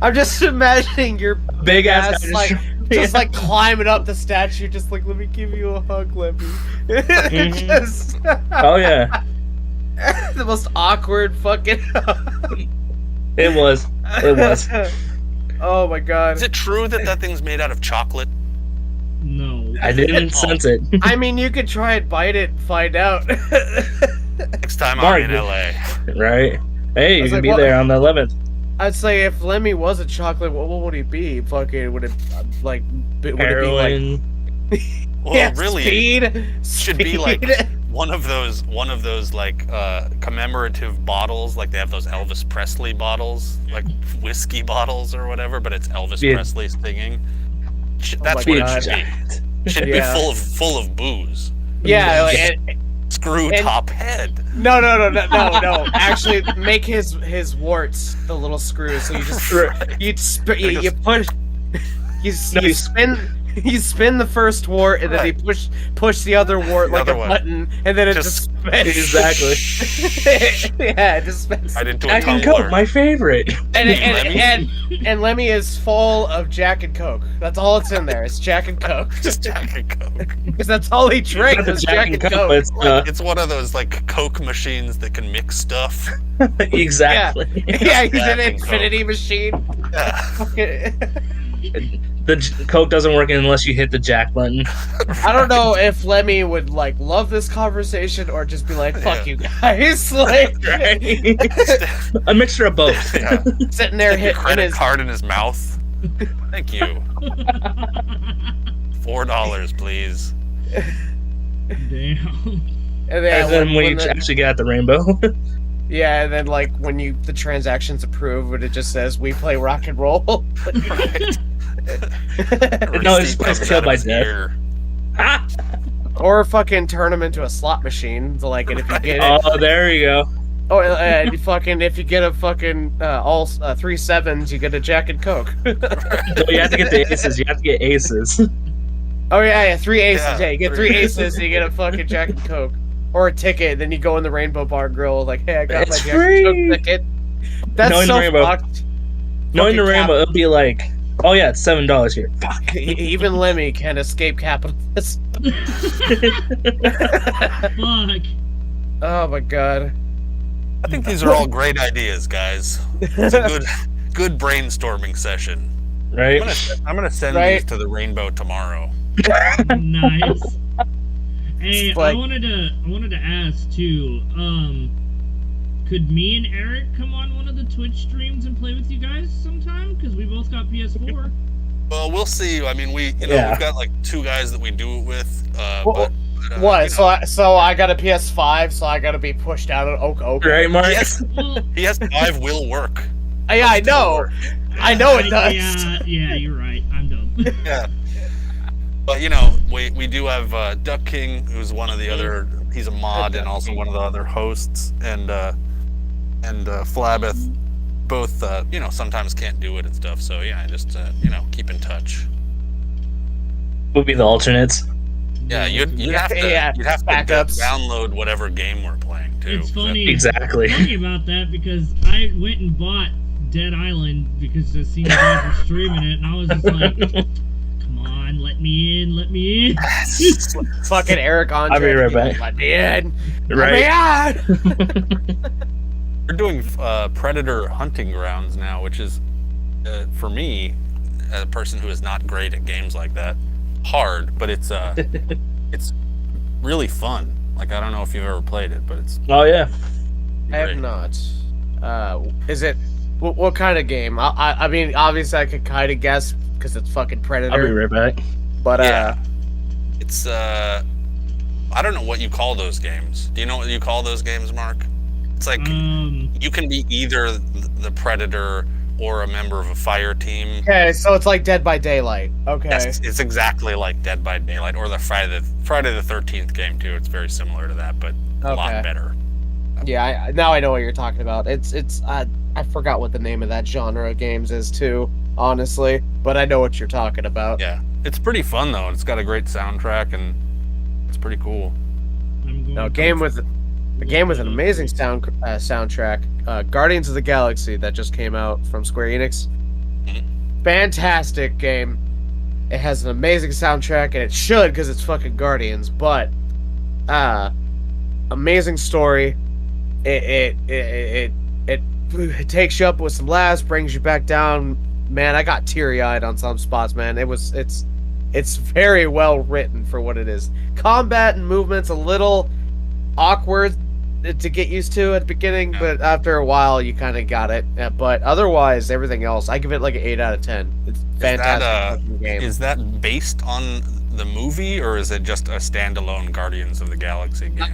I'm just imagining your Big ass ass guy like just- like climbing up the statue, just like let me give you a hug, Lemmy. Just Oh yeah. the most awkward fucking. It was. It was. Oh my god. Is it true that that thing's made out of chocolate? No. I didn't sense it. I mean, you could try and bite it and find out. Next time Mark, I'm in LA. Right. Hey, you was can like, be what? there on the 11th. I'd say if Lemmy was a chocolate, what would he be? Fucking would it like? Would it be Heroin. like? Well, Yeah, really, speed. it should be like Speed. one of those like commemorative bottles, like they have those Elvis Presley bottles, like whiskey bottles or whatever, but it's Elvis Yeah. Presley singing. Oh That's my what God. it should be. Should Yeah. be full of booze. Yeah, like, Screw And- top head. no. Actually, make his warts the little screws. So you just you push you spin the first wart and then you push the other wart The like other a one. button and then it Just- just spins. Exactly. Yeah, it just spins. Right into a Jack and tumbler. Coke, my favorite. And Lemmy is full of Jack and Coke. That's all it's in there. It's Jack and Coke. Just Jack and Coke. Because that's all he drank Not the was Jack and Coke. but it's, It's one of those like Coke machines that can mix stuff. exactly. Yeah, he's Jack an and infinity machine. Yeah. Coke doesn't work unless you hit the Jack button. I don't know if Lemmy would like love this conversation or just be like, "Fuck you guys," like A mixture of both. Yeah. sitting there Stick your hitting credit his. card in his mouth. Thank you. $4, please. Damn. And And then when you the- actually get at the rainbow. yeah, and then like when the transaction's approved, and it just says we play rock and roll. Right. No, it's Receipt comes Kill out by of his Death. ear. Or fucking turn them into a slot machine. So, like, and if you get it, Oh, there you go. you fucking if you get a fucking all 3 sevens, you get a Jack and Coke. No, you have to get the aces. You have to get aces. Oh yeah, 3 aces. Yeah, Yeah, you get 3 aces, and you get a fucking Jack and Coke, or a ticket. Then you go in the Rainbow Bar Grill, like, hey, I got It's my Jack free. and Coke ticket. That's Knowing the so Rainbow. fucked. Knowing the Fucking rainbow, it'll be like, oh yeah, it's $7 here. Fuck. Even Lemmy can't escape capitalism. Fuck. Oh my god. I think these are all great ideas, guys. It's a good brainstorming session. Right? I'm gonna send Right. these to the Rainbow tomorrow. Nice. Hey, Like- I wanted to ask too. Could me and Eric come on one of the Twitch streams and play with you guys sometime? Because we both got PS4. Well, we'll see. I mean, we've got like 2 guys that we do it with. What? So I got a PS5, so I gotta be pushed out of Oak. Right, Mark? Yes. Well, PS5 will work. Yeah, I know. I know it does. Yeah, you're right. I'm dumb. Yeah. But we do have Duck King, who's one of the other. He's a mod and also one of the other hosts, and Flabeth. Both sometimes can't do it and stuff. So yeah, just keep in touch. Would be the alternates. Yeah, you'd have to backups. download whatever game we're playing too. It's funny. Exactly. Funny about that because I went and bought Dead Island because I seen you guys were streaming it, and I was just like, "Come on, let me in." Fucking Eric Andre. I'll be right back. Let me in. Right. Let me in. We're doing Predator Hunting Grounds now, which is for me, as a person who is not great at games like that, hard, but it's really fun. Like, I don't know if you've ever played it, but it's Oh yeah. I have not. Is it what kind of game? I mean, obviously I could kind of guess because it's fucking Predator. I'll be right back. But yeah. It's I don't know what you call those games. Do you know what you call those games, Mark? It's like you can be either the Predator or a member of a fire team. Okay, so it's like Dead by Daylight. Okay. Yes, it's exactly like Dead by Daylight or the Friday the 13th game too. It's very similar to that, but a lot better. Yeah, now I know what you're talking about. It's I forgot what the name of that genre of games is too, honestly, but I know what you're talking about. Yeah, it's pretty fun though. It's got a great soundtrack and it's pretty cool. A game with an amazing soundtrack. Guardians of the Galaxy that just came out from Square Enix. Fantastic game. It has an amazing soundtrack, and it should because it's fucking Guardians. But amazing story. It takes you up with some laughs, brings you back down. Man, I got teary-eyed on some spots. Man, it's very well written for what it is. Combat and movement's a little awkward to get used to at the beginning, but after a while you kind of got it. But otherwise, everything else, I give it like an 8 out of 10. It's fantastic game. Is that based on the movie, or is it just a standalone Guardians of the Galaxy game?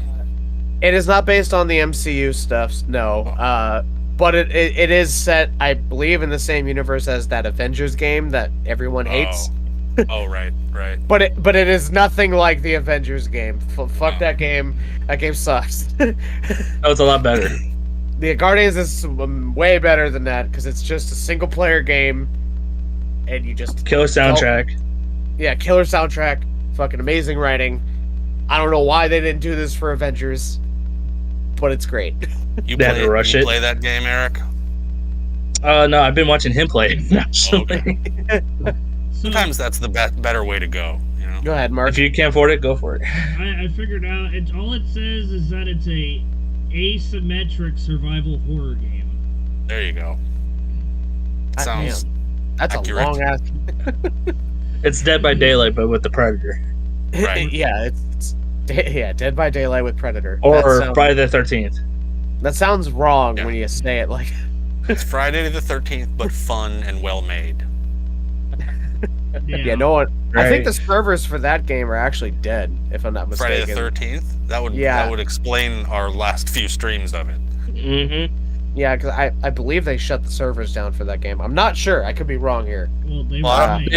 It is not based on the MCU stuff, no. But it is set, I believe, in the same universe as that Avengers game that everyone hates. Oh, right. But it is nothing like the Avengers game. Fuck that game. That game sucks. Oh, it's a lot better. The Guardians is way better than that because it's just a single player game, and you just Killer soundtrack. Yeah, killer soundtrack. Fucking amazing writing. I don't know why they didn't do this for Avengers, but it's great. You They had to rush it. play that game, Eric? No, I've been watching him play it. Actually. Sometimes that's the better way to go. Go ahead, Mark. If you can't afford it, go for it. I figured out. All it says is that it's a asymmetric survival horror game. There you go. Sounds that's accurate. a long ass. It's Dead by Daylight, but with the Predator. Right. Yeah, Dead by Daylight with Predator. Or Friday the 13th. That sounds wrong when you say it like. It's Friday the 13th, but fun and well made. Yeah, no one. Right. I think the servers for that game are actually dead, if I'm not mistaken. Friday the 13th. That would explain our last few streams of it. Mm-hmm. Yeah, because I believe they shut the servers down for that game. I'm not sure. I could be wrong here. Well, they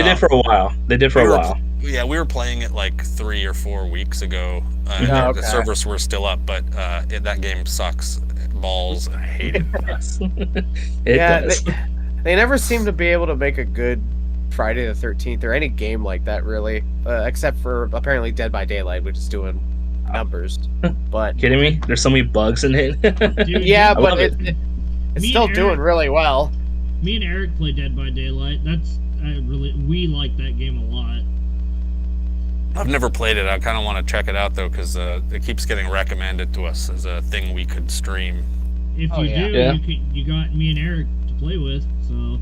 did for a while. Yeah, we were playing it like 3 or 4 weeks ago. The servers were still up, but that game sucks balls, and I hate it. It does. They never seem to be able to make a good Friday the 13th or any game like that, really, except for apparently Dead by Daylight, which is doing numbers. But kidding me? There's so many bugs in it. Dude, yeah, but it's still doing really well. Me and Eric play Dead by Daylight. We like that game a lot. I've never played it. I kind of want to check it out though, because it keeps getting recommended to us as a thing we could stream. If you do, you got me and Eric to play with. So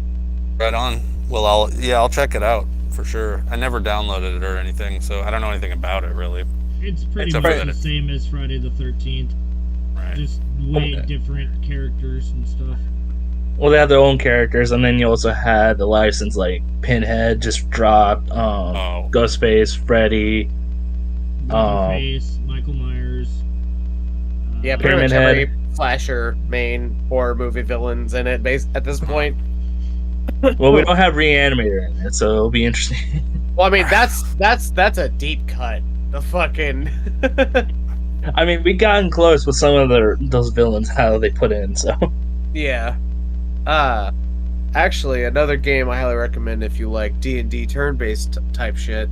right on. Well, I'll check it out for sure. I never downloaded it or anything, so I don't know anything about it really. It's pretty Except much for the that same as Friday the 13th. Right. Just way Okay. different characters and stuff. Well, they have their own characters, and then you also had the license like Pinhead just dropped, Oh. Ghostface, Freddy, Leatherface, Michael Myers. Yeah, pretty Pyramid much Head. every slasher main horror movie villains in it. At this point, Well, we don't have Reanimator in it, so it'll be interesting. well, I mean that's a deep cut. The fucking I mean, we gotten close with some of those villains how they put in. So yeah. Actually, another game I highly recommend if you like D&D turn-based type shit.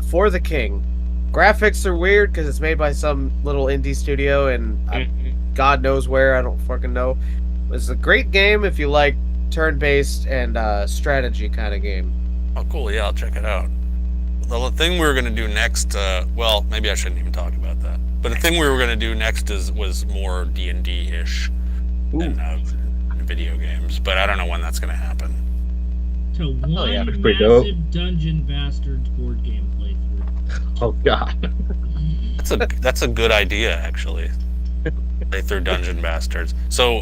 For the King. Graphics are weird because it's made by some little indie studio and God knows where. I don't fucking know. It's a great game if you like turn-based and strategy kind of game. Oh, cool. Yeah, I'll check it out. The thing we were going to do next, well, maybe I shouldn't even talk about that. But the thing we were going to do next was more D&D-ish than video games. But I don't know when that's going to happen. To one yeah, that's pretty dope. massive Dungeon Bastards board game playthrough. oh god, That's a good idea, actually. Play through Dungeon Bastards. So,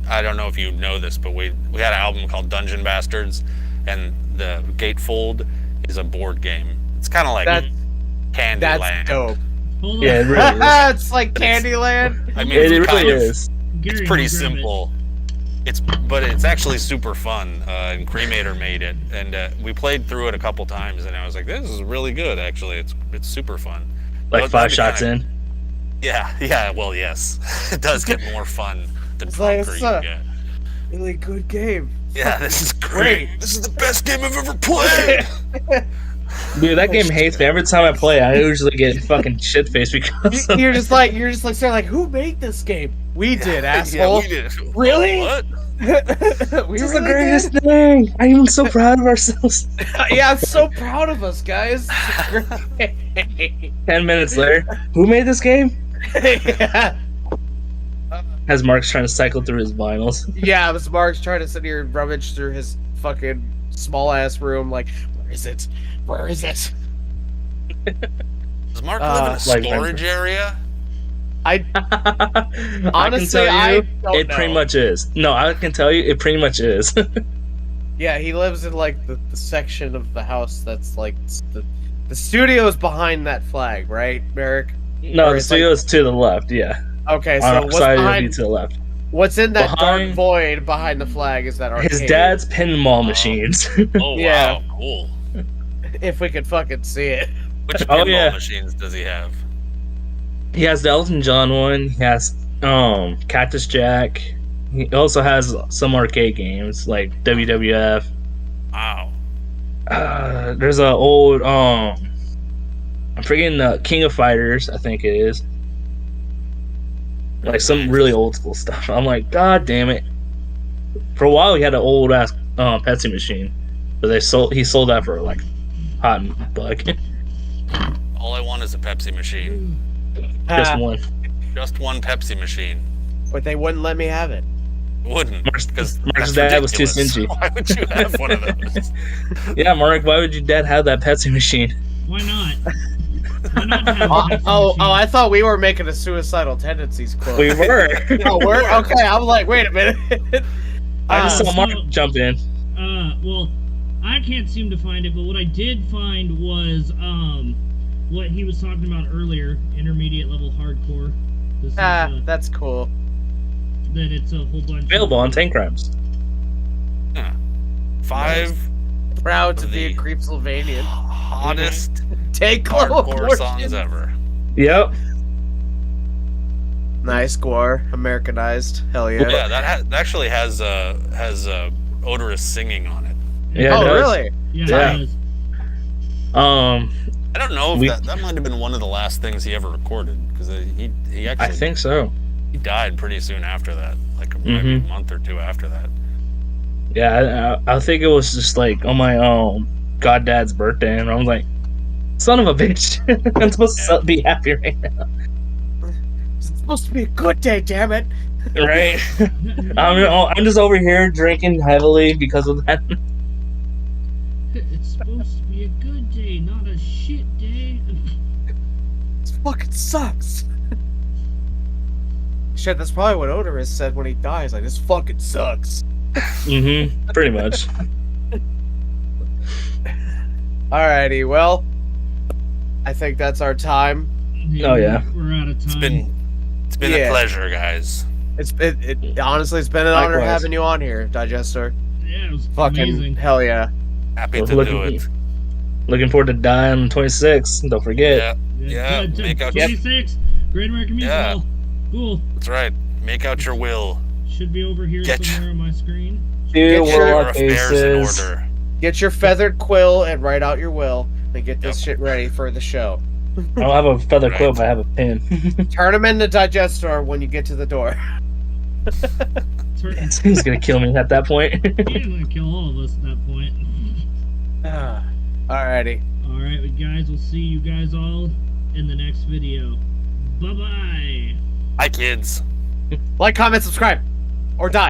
I don't know if you know this, but we had an album called Dungeon Bastards, and the Gatefold is a board game. It's kind of like Candyland. That's dope. Hold on. yeah, it really is. It's like Candyland. I mean, It it's really kind of- is. Gary, It's pretty go grab it. simple. But it's actually super fun. And Cremator made it, and we played through it a couple times, and I was like, "This is really good, actually. It's super fun." Like That'd 5 be shots kinda- in. Yeah. Well, yes, it does get more fun the It's like, drunker it's you a- get. Really good game. Yeah, this is great. This is the best game I've ever played. Dude, that game hates me. Every time I play, I usually get fucking shit faced because of You're just like saying like, who made this game? We did, asshole. Yeah, we did. Really? What? we this is the really greatest thing. I am so proud of ourselves. did? Yeah, I'm so proud of us, guys. 10 minutes later, who made this game? yeah. As Mark's trying to cycle through his vinyls. Yeah, it was Mark's trying to sit here and rummage through his fucking small ass room. Like, where is it? Where is it? Does Mark live in a Like storage area? Honestly, I don't it know. pretty much is. No, I can tell you, it pretty much is. Yeah, he lives in like the section of the house that's like the studio is behind that flag, right, Merrick? No, Or the it's studio is to the left. Yeah, Okay, on so our what's side it'll be behind? to the left. What's in that dark behind- void behind the flag is that arcade. His dad's pinball machines. Oh Yeah. wow, cool. If we could fucking see it. Which Oh, pinball yeah. machines does he have? He has the Elton John one. He has Cactus Jack. He also has some arcade games like WWF. Wow. There's a old I'm forgetting the King of Fighters, I think it is. Like some really old school stuff. I'm like, God damn it. For a while he had an old ass Pepsi machine. But he sold that for like hot buck. All I want is a Pepsi machine. Just one. Just one Pepsi machine. But they wouldn't let me have it. Wouldn't. Mark's Because dad was too stingy. Why would you have one of those? Yeah, Mark, why would your dad have that Pepsi machine? Why not? Why not have a Pepsi Oh, machine? I thought we were making a suicidal tendencies quote. We were. Oh, we're okay. I'm like, wait a minute. I just saw so- Mark jump in. Well, I can't seem to find it, but what I did find was what he was talking about earlier, intermediate level hardcore. This is, That's cool. that it's a whole bunch Available on Tank Crimes. Yeah. 5 Proud to The- be a Creepsylvanian. hottest Take hardcore songs ever. Yep. Nice gore, Americanized. Hell yeah. Yeah, that actually has odorous singing on it. Yeah, Oh it does. really? Yeah, Yeah. it does. I don't know if We- that might have been one of the last things he ever recorded, because he actually I think so. he died pretty soon after that, like maybe a month or two after that. Yeah, I think it was just like on my goddad's birthday, and I was like, son of a bitch. I'm supposed to be happy right now. It's supposed to be a good day, damn it. Right? I'm just over here drinking heavily because of that. It's supposed to be a good day, not a shit day. fucking sucks. Shit, that's probably what Odorous said when he dies. Like, this fucking sucks. Mm-hmm. Pretty much. Alrighty, well, I think that's our time. Oh, yeah. We're out of time. It's been a pleasure, guys. Honestly, it's been an honor Likewise. having you on here, Digestor. Yeah, it was Fucking amazing. hell yeah. Happy to Looking- do it. Looking forward to dying on 26. Don't forget. Yeah. Make out. 26. Great American Music Yeah. Hall. Cool. That's right. Make out your will. Should be over here Get somewhere on my screen. Few Get your Your warlock affairs in aces. order. Get your feathered quill and write out your will and get this shit ready for the show. I don't have a feather Right. quill, but I have a pen. Turn them into Digestor when you get to the door. He's gonna kill me at that point. He's gonna kill all of us at that point. Alrighty. Alright, guys, we'll see you guys all in the next video. Bye-bye. Hi, kids. Like, comment, subscribe, or die.